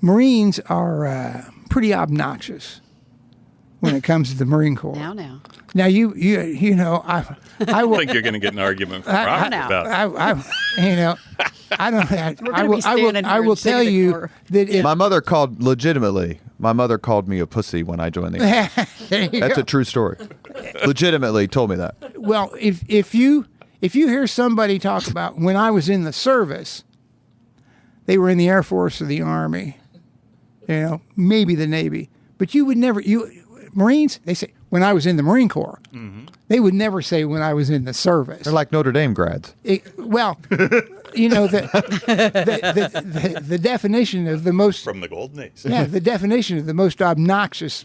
C: Marines are pretty obnoxious when it comes to the Marine Corps. Now you know I will.
B: I think you're going to get an argument from Rock about it.
C: I will tell you that if
A: My mother called me a pussy when I joined the Army. That's a true story. Legitimately told me that.
C: well, if you hear somebody talk about when I was in the service, they were in the Air Force or the Army, maybe the Navy, but you would never Marines, they say when I was in the Marine Corps. Mm-hmm. They would never say when I was in the service.
A: They're like Notre Dame grads.
C: The definition of the most
B: From the Golden Age.
C: yeah, the definition of the most obnoxious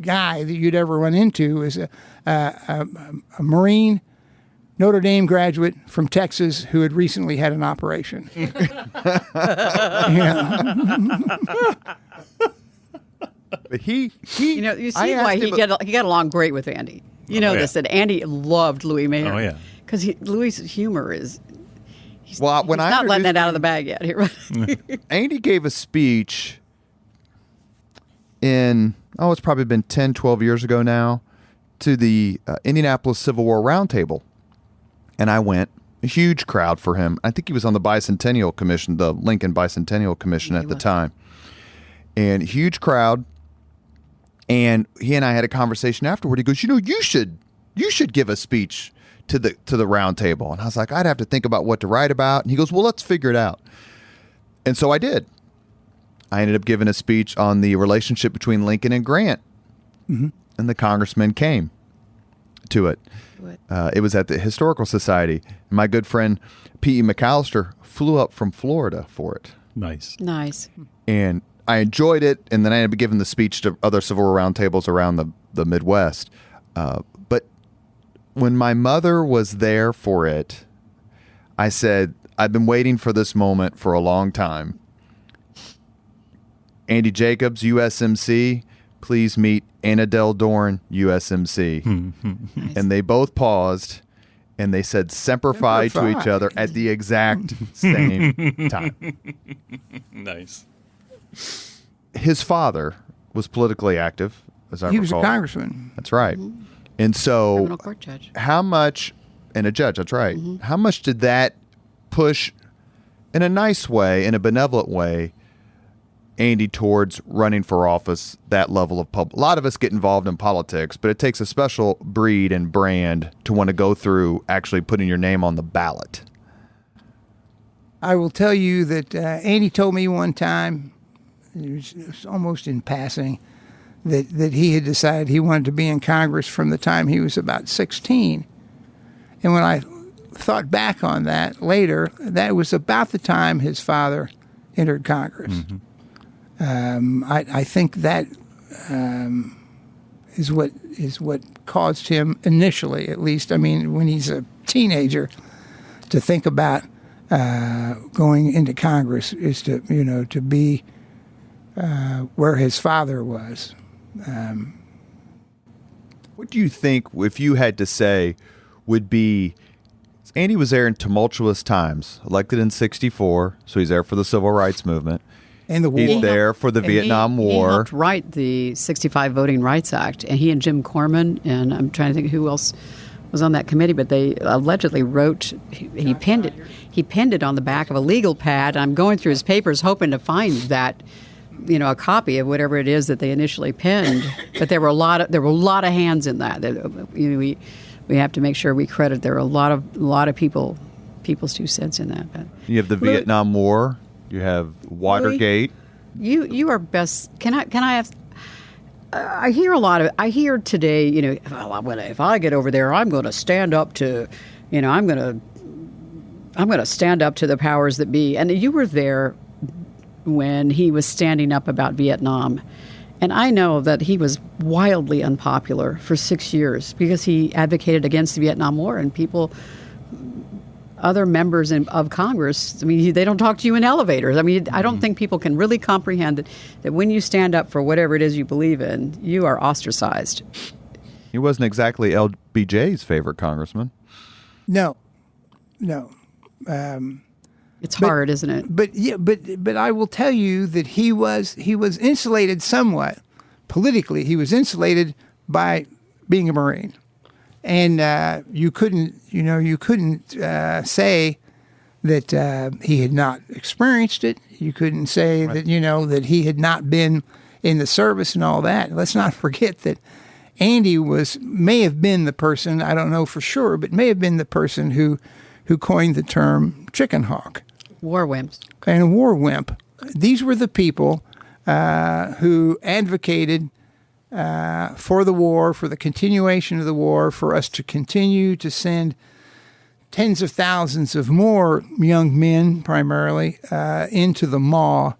C: guy that you'd ever run into is a Marine, Notre Dame graduate from Texas who had recently had an operation.
A: But he
D: you see why he got along great with Andy. This, that Andy loved Louis Mahern.
B: Oh, yeah.
D: Because Louis' humor is... He's not letting it out of the bag yet.
A: Andy gave a speech in, it's probably been 10, 12 years ago now, to the Indianapolis Civil War Roundtable. And I went, a huge crowd for him. I think he was on the Bicentennial Commission, the Lincoln Bicentennial Commission at the time. And huge crowd. And he and I had a conversation afterward. He goes, you should give a speech to the round table. And I was like, I'd have to think about what to write about. And he goes, well, let's figure it out. And so I did. I ended up giving a speech on the relationship between Lincoln and Grant. Mm-hmm. And the congressman came to it. It was at the Historical Society. And my good friend P.E. McAllister flew up from Florida for it.
B: Nice.
A: And I enjoyed it, and then I ended up giving the speech to other Civil War roundtables around the Midwest. But when my mother was there for it, I said, I've been waiting for this moment for a long time. Andy Jacobs, USMC, please meet Anna Del Dorn, USMC. Nice. And they both paused, and they said Semper Fi to each other at the exact same time.
B: Nice.
A: His father was politically active, as I recall.
C: He was a congressman.
A: That's right. Mm-hmm. And so,
D: criminal court judge.
A: How much, and a judge, that's right. Mm-hmm. How much did that push, in a nice way, in a benevolent way, Andy towards running for office, that level of public? A lot of us get involved in politics, but it takes a special breed and brand to want to go through actually putting your name on the ballot.
C: I will tell you that Andy told me one time, it was almost in passing, that he had decided he wanted to be in Congress from the time he was about 16. And when I thought back on that later, that was about the time his father entered Congress. Mm-hmm. I think that is what caused him initially, at least. I mean, when he's a teenager, to think about going into Congress is to be where his father was.
A: What do you think, if you had to say, would be? Andy was there in tumultuous times, elected in '64, so he's there for the Civil Rights Movement.
C: And the war.
A: He's there for the Vietnam War.
D: He helped write the '65 Voting Rights Act, and he and Jim Corman, and I'm trying to think who else was on that committee, but they allegedly wrote, he penned it on the back of a legal pad. I'm going through his papers hoping to find that, a copy of whatever it is that they initially penned. But there were a lot of hands in that. We have to make sure we credit. There were a lot of people's 2 cents in that. But
A: you have the Vietnam War. You have Watergate.
D: You are best. Can I have? I hear today, if I get over there, I'm going to stand up to, I'm going to stand up to the powers that be. And you were there when he was standing up about Vietnam, And I know that he was wildly unpopular for 6 years because he advocated against the Vietnam War, and other members of Congress, I mean, they don't talk to you in elevators. I mean, I don't think people can really comprehend that when you stand up for whatever it is you believe in, you are ostracized.
A: He wasn't exactly LBJ's favorite congressman.
C: No.
D: It's hard, isn't it?
C: But I will tell you that he was insulated somewhat politically. He was insulated by being a Marine, and you couldn't say that he had not experienced it. You couldn't say that that he had not been in the service and all that. Let's not forget that Andy may have been the person, I don't know for sure, but may have been the person who coined the term chicken hawk.
D: War wimps.
C: And a war wimp. These were the people who advocated for the war, for the continuation of the war, for us to continue to send tens of thousands of more young men, primarily, into the maw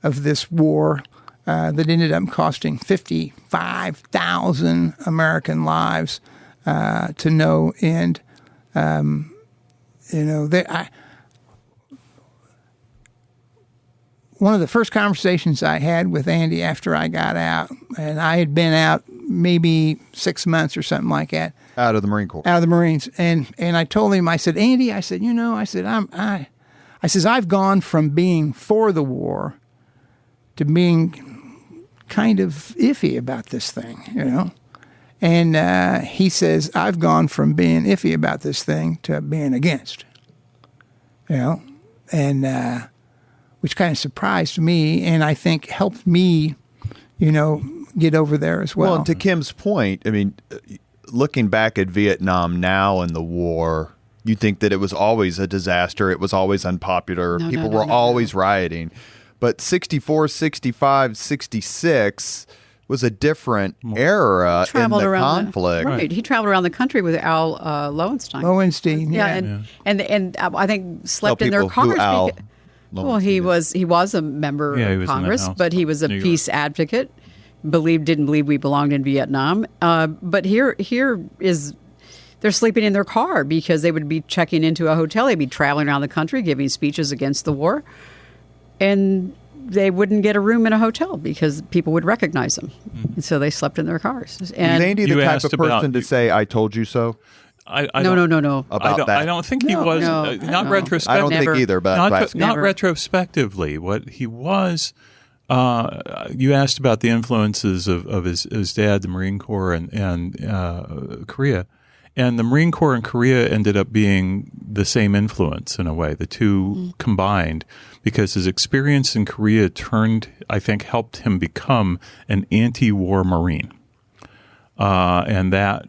C: of this war that ended up costing 55,000 American lives to no end. One of the first conversations I had with Andy after I got out, and I had been out maybe 6 months or something like that.
A: Out of the Marine Corps.
C: Out of the Marines. And I told him, I said, Andy, I said, I've gone from being for the war to being kind of iffy about this thing, And he says, I've gone from being iffy about this thing to being against, and which kind of surprised me, and I think helped me, get over there as well.
A: Well, and to Kim's point, I mean, looking back at Vietnam now and the war, you think that it was always a disaster. It was always unpopular. People were always rioting. But 64, 65, 66 was a different era in the conflict.
D: Right. He traveled around the country with Al Lowenstein.
C: Lowenstein,
D: yeah. And I think slept in their cars. He was a member of Congress, but he was a peace advocate. Didn't believe we belonged in Vietnam. But here is they're sleeping in their car because they would be checking into a hotel. They'd be traveling around the country giving speeches against the war, and they wouldn't get a room in a hotel because people would recognize them. And so they slept in their cars. And
A: is Andy the type of person to say, "I told you so"?
D: No.
B: I don't think he was. Not retrospectively.
A: I don't think either, but
B: not retrospectively. What he was, you asked about the influences of his dad, the Marine Corps, and Korea. And the Marine Corps and Korea ended up being the same influence in a way, the two combined, because his experience in Korea helped him become an anti-war Marine. And that,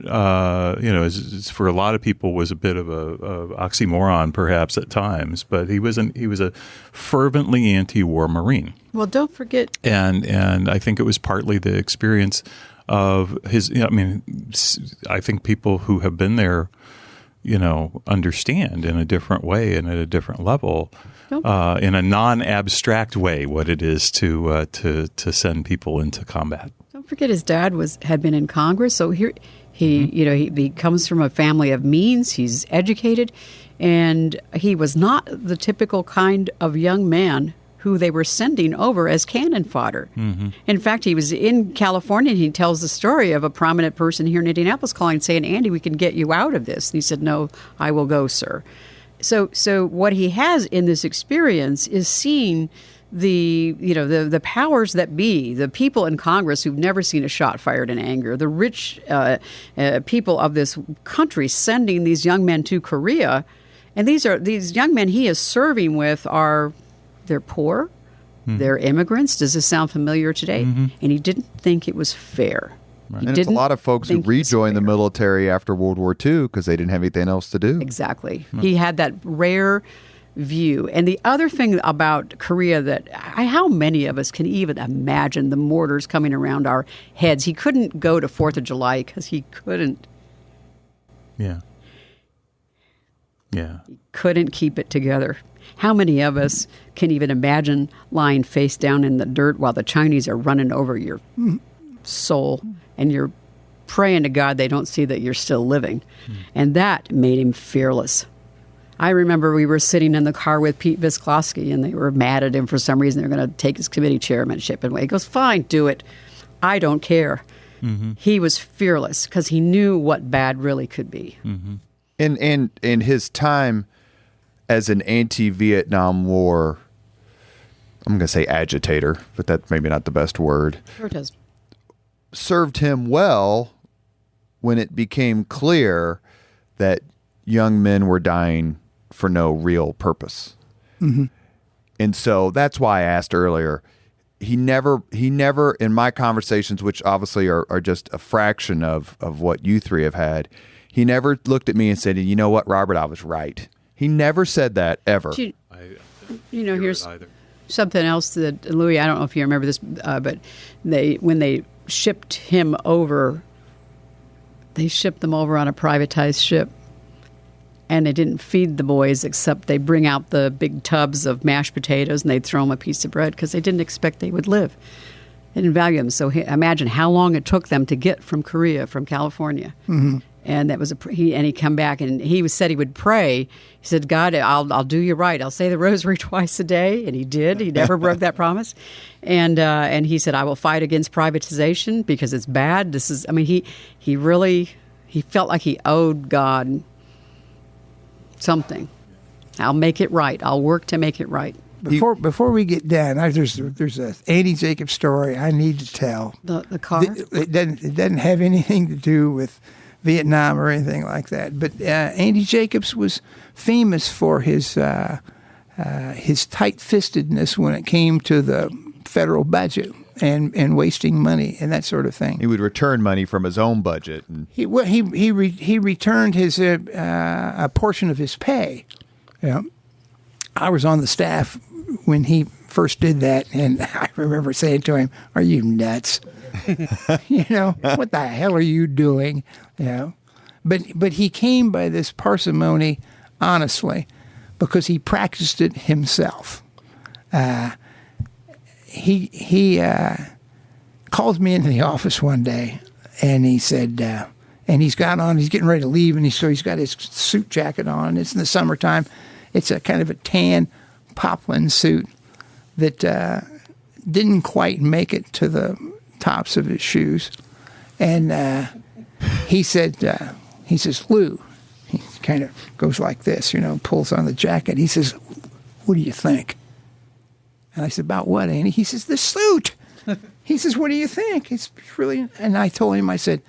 B: is for a lot of people was a bit of a oxymoron, perhaps at times. But he was a fervently anti-war Marine.
D: Well, don't forget,
B: and I think it was partly the experience of his. I think people who have been there, understand in a different way and at a different level, in a non-abstract way, what it is to send people into combat.
D: Don't forget his dad had been in Congress, so he comes from a family of means. He's educated, and he was not the typical kind of young man who they were sending over as cannon fodder. In fact, he was in California, and he tells the story of a prominent person here in Indianapolis calling saying, "Andy, we can get you out of this." And he said, "No, I will go, sir." So what he has in this experience is seeing the powers that be, the people in Congress who've never seen a shot fired in anger, the rich people of this country sending these young men to Korea, and these young men he is serving with they're poor, they're immigrants. Does this sound familiar today? And he didn't think it was fair.
A: Right. And it's a lot of folks who rejoined the military after World War II because they didn't have anything else to do.
D: Exactly. He had that rare view. And the other thing about Korea how many of us can even imagine the mortars coming around our heads? He couldn't go to 4th of July because he couldn't.
B: Yeah. Yeah.
D: Couldn't keep it together. How many of us can even imagine lying face down in the dirt while the Chinese are running over your soul and you're praying to God they don't see that you're still living? And that made him fearless. I remember we were sitting in the car with Pete Visklosky, and they were mad at him for some reason. They were going to take his committee chairmanship away. He goes, fine, do it. I don't care. He was fearless because he knew what bad really could be.
A: And his time as an anti-Vietnam War, I'm going to say agitator, but that's maybe not the best word,
D: Sure it does.
A: served him well when it became clear that young men were dying for no real purpose. And so that's why I asked earlier, he never in my conversations, which obviously are just a fraction of what you three have had, he never looked at me and said, you know what, Robert, I was right. He never said that ever.
D: Here's something else that, Louis, I don't know if you remember this, but when they shipped him over, they shipped them over on a privatized ship. And they didn't feed the boys, except they bring out the big tubs of mashed potatoes and they'd throw them a piece of bread because they didn't expect they would live. They didn't value them. So imagine how long it took them to get from Korea, from California. And that was he come back and he said he would pray. He said, God, I'll do you right. I'll say the rosary twice a day. And he did. He never broke that promise. And he said, I will fight against privatization because it's bad. He felt like he owed God something. I'll make it right. I'll work to make it right.
C: Before we get done, there's a Andy Jacobs story I need to tell.
D: The car?
C: It doesn't have anything to do with Vietnam or anything like that. But Andy Jacobs was famous for his tight-fistedness when it came to the federal budget and wasting money and that sort of thing.
A: He would return money from his own budget.
C: He returned his a portion of his pay. I was on the staff when he first did that, and I remember saying to him, "Are you nuts? What the hell are you doing?" But he came by this parsimony honestly because he practiced it himself. He called me into the office one day, and he said, and he's getting ready to leave, and he's got his suit jacket on. It's in the summertime. It's a kind of a tan poplin suit that didn't quite make it to the tops of his shoes. And he says, Lou, he kind of goes like this, pulls on the jacket. He says, what do you think? And I said, about what, Andy? He says, the suit. He says, what do you think? It's really, and I told him, I said,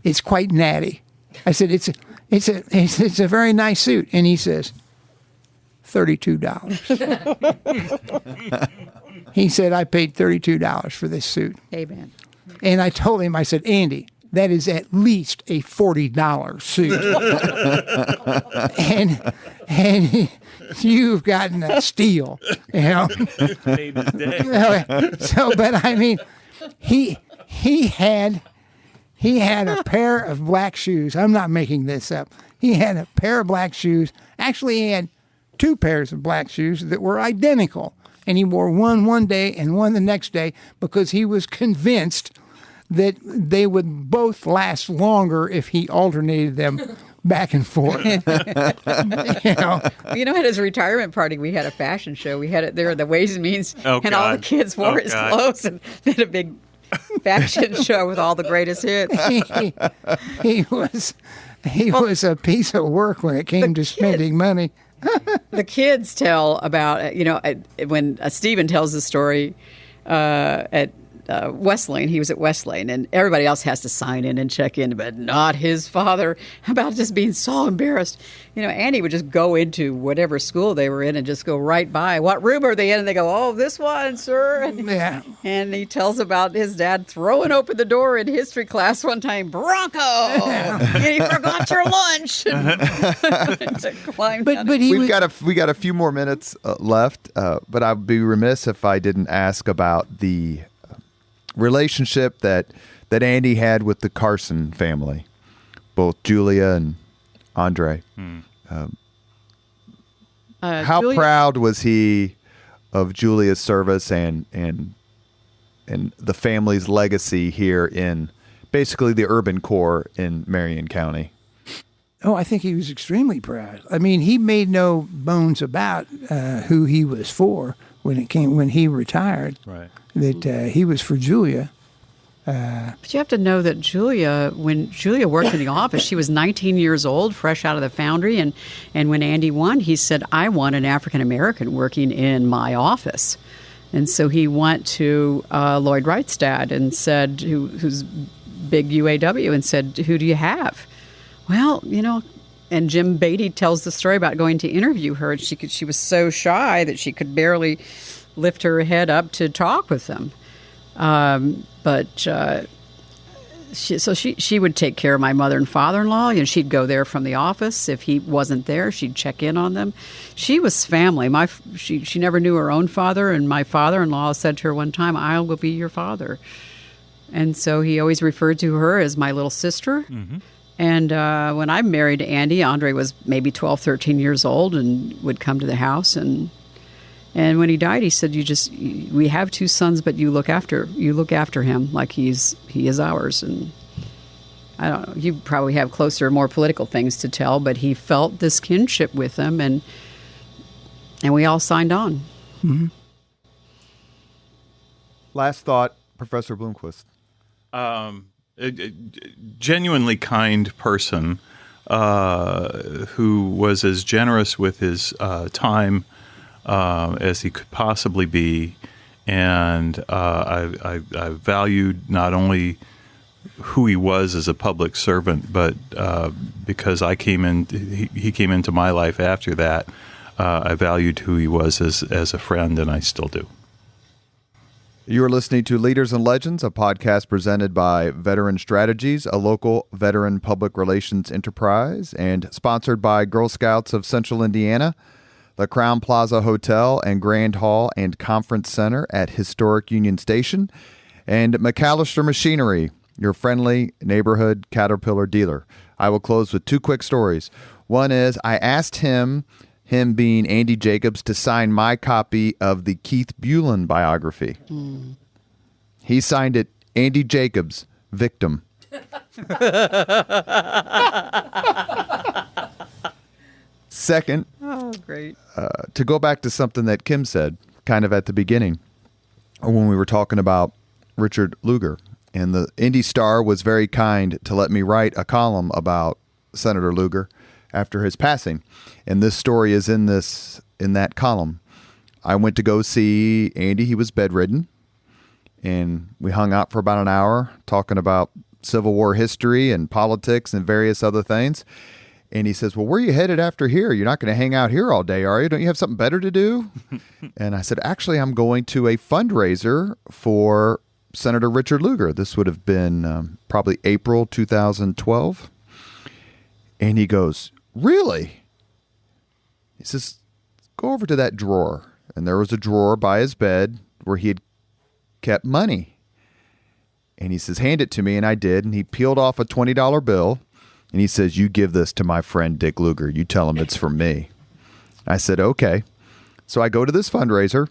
C: it's quite natty. I said, it's a very nice suit. And he says, $32. He said, I paid $32 for this suit.
D: Amen.
C: And I told him, I said, Andy, that is at least a $40 suit. and you've gotten a steal,
B: Made his day.
C: So, but I mean, he had a pair of black shoes. I'm not making this up. He had a pair of black shoes. Actually, he had two pairs of black shoes that were identical. And he wore one day and one the next day because he was convinced that they would both last longer if he alternated them back and forth.
D: At his retirement party, we had a fashion show. We had it there, the Ways and Means, and all the kids wore his clothes and did a big fashion show with all the greatest hits.
C: He was a piece of work when it came to spending money.
D: The kids tell about, when Stephen tells the story at West Lane. He was at West Lane, and everybody else has to sign in and check in, but not his father, about just being so embarrassed. Andy would just go into whatever school they were in and just go right by. What room are they in? And they go, oh, this one, sir. And he tells about his dad throwing open the door in history class one time, Bronco! And he forgot your lunch.
A: We got a few more minutes left, but I'd be remiss if I didn't ask about the relationship that Andy had with the Carson family, both Julia and Andre. How
D: Julia-
A: proud was he of Julia's service and the family's legacy here in basically the urban core in Marion County?
C: Oh, I think he was extremely proud. I mean, he made no bones about who he was for when he retired.
B: Right.
C: That he was for Julia.
D: But you have to know that when Julia worked in the office, she was 19 years old, fresh out of the foundry. And when Andy won, he said, I want an African-American working in my office. And so he went to Lloyd Wright's dad and said, who's big UAW, and said, who do you have? Well, and Jim Beatty tells the story about going to interview her. And she was so shy that she could barely lift her head up to talk with them. She would take care of my mother and father-in-law. She'd go there from the office. If he wasn't there, she'd check in on them. She was family. She never knew her own father, and my father-in-law said to her one time, I will be your father. And so he always referred to her as my little sister. Mm-hmm. And when I married Andy, Andre was maybe 12, 13 years old and would come to the house. And when he died, he said, we have two sons, but you look after him like he is ours. And I don't know, you probably have closer, more political things to tell, but he felt this kinship with them, and we all signed on.
C: Mm-hmm.
A: Last thought, Professor Blomquist.
B: A genuinely kind person who was as generous with his time as he could possibly be, and I valued not only who he was as a public servant, but because he came into my life after that, I valued who he was as a friend, and I still do.
A: You are listening to Leaders and Legends, a podcast presented by Veteran Strategies, a local veteran public relations enterprise, and sponsored by Girl Scouts of Central Indiana, the Crown Plaza Hotel and Grand Hall and Conference Center at Historic Union Station, and McAllister Machinery, your friendly neighborhood Caterpillar dealer. I will close with two quick stories. One is I asked him being Andy Jacobs, to sign my copy of the Keith Bulin biography. Mm. He signed it, Andy Jacobs, victim. Second,
D: great.
A: To go back to something that Kim said kind of at the beginning when we were talking about Richard Lugar, and the Indy Star was very kind to let me write a column about Senator Lugar after his passing. And this story is in that column. I went to go see Andy. He was bedridden. And we hung out for about an hour talking about Civil War history and politics and various other things. And he says, well, where are you headed after here? You're not going to hang out here all day, are you? Don't you have something better to do? And I said, actually, I'm going to a fundraiser for Senator Richard Lugar. This would have been probably April 2012. And he goes, really? He says, go over to that drawer. And there was a drawer by his bed where he had kept money. And he says, hand it to me. And I did. And he peeled off a $20 bill. And he says, you give this to my friend Dick Lugar. You tell him it's from me. I said, okay. So I go to this fundraiser.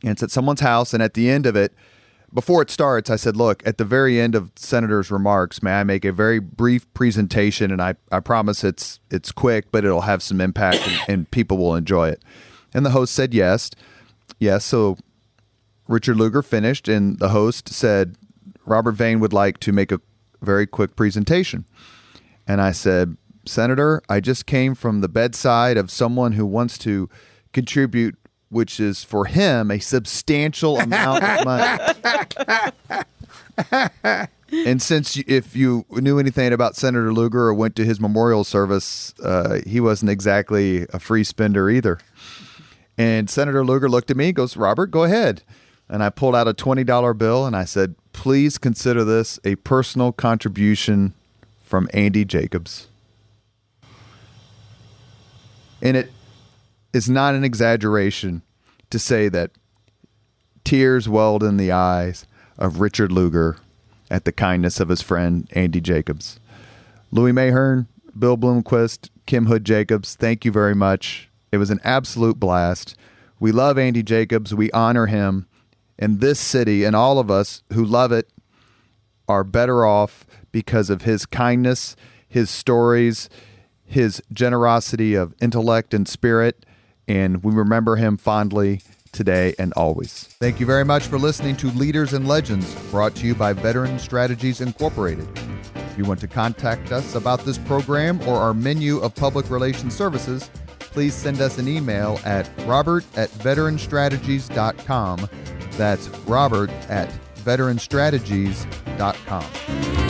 A: And it's at someone's house. And at the end of it, before it starts, I said, look, at the very end of Senator's remarks, may I make a very brief presentation, and I promise it's quick, but it'll have some impact and people will enjoy it. And the host said yes. Yes, so Richard Lugar finished, and the host said, Robert Vane would like to make a very quick presentation. And I said, Senator, I just came from the bedside of someone who wants to contribute, which is for him a substantial amount of money. And since if you knew anything about Senator Lugar or went to his memorial service, he wasn't exactly a free spender either. And Senator Lugar looked at me and goes, Robert, go ahead. And I pulled out a $20 bill and I said, please consider this a personal contribution from Andy Jacobs. And it is not an exaggeration to say that tears welled in the eyes of Richard Lugar at the kindness of his friend Andy Jacobs. Louis Mahern, Bill Blomquist, Kim Hood Jacobs, thank you very much It was an absolute blast. We love Andy Jacobs. We honor him. And this city and all of us who love it are better off because of his kindness, his stories, his generosity of intellect and spirit. And we remember him fondly today and always. Thank you very much for listening to Leaders and Legends, brought to you by Veteran Strategies Incorporated. If you want to contact us about this program or our menu of public relations services, please send us an email at robert@veteranstrategies.com. That's robert@veteranstrategies.com.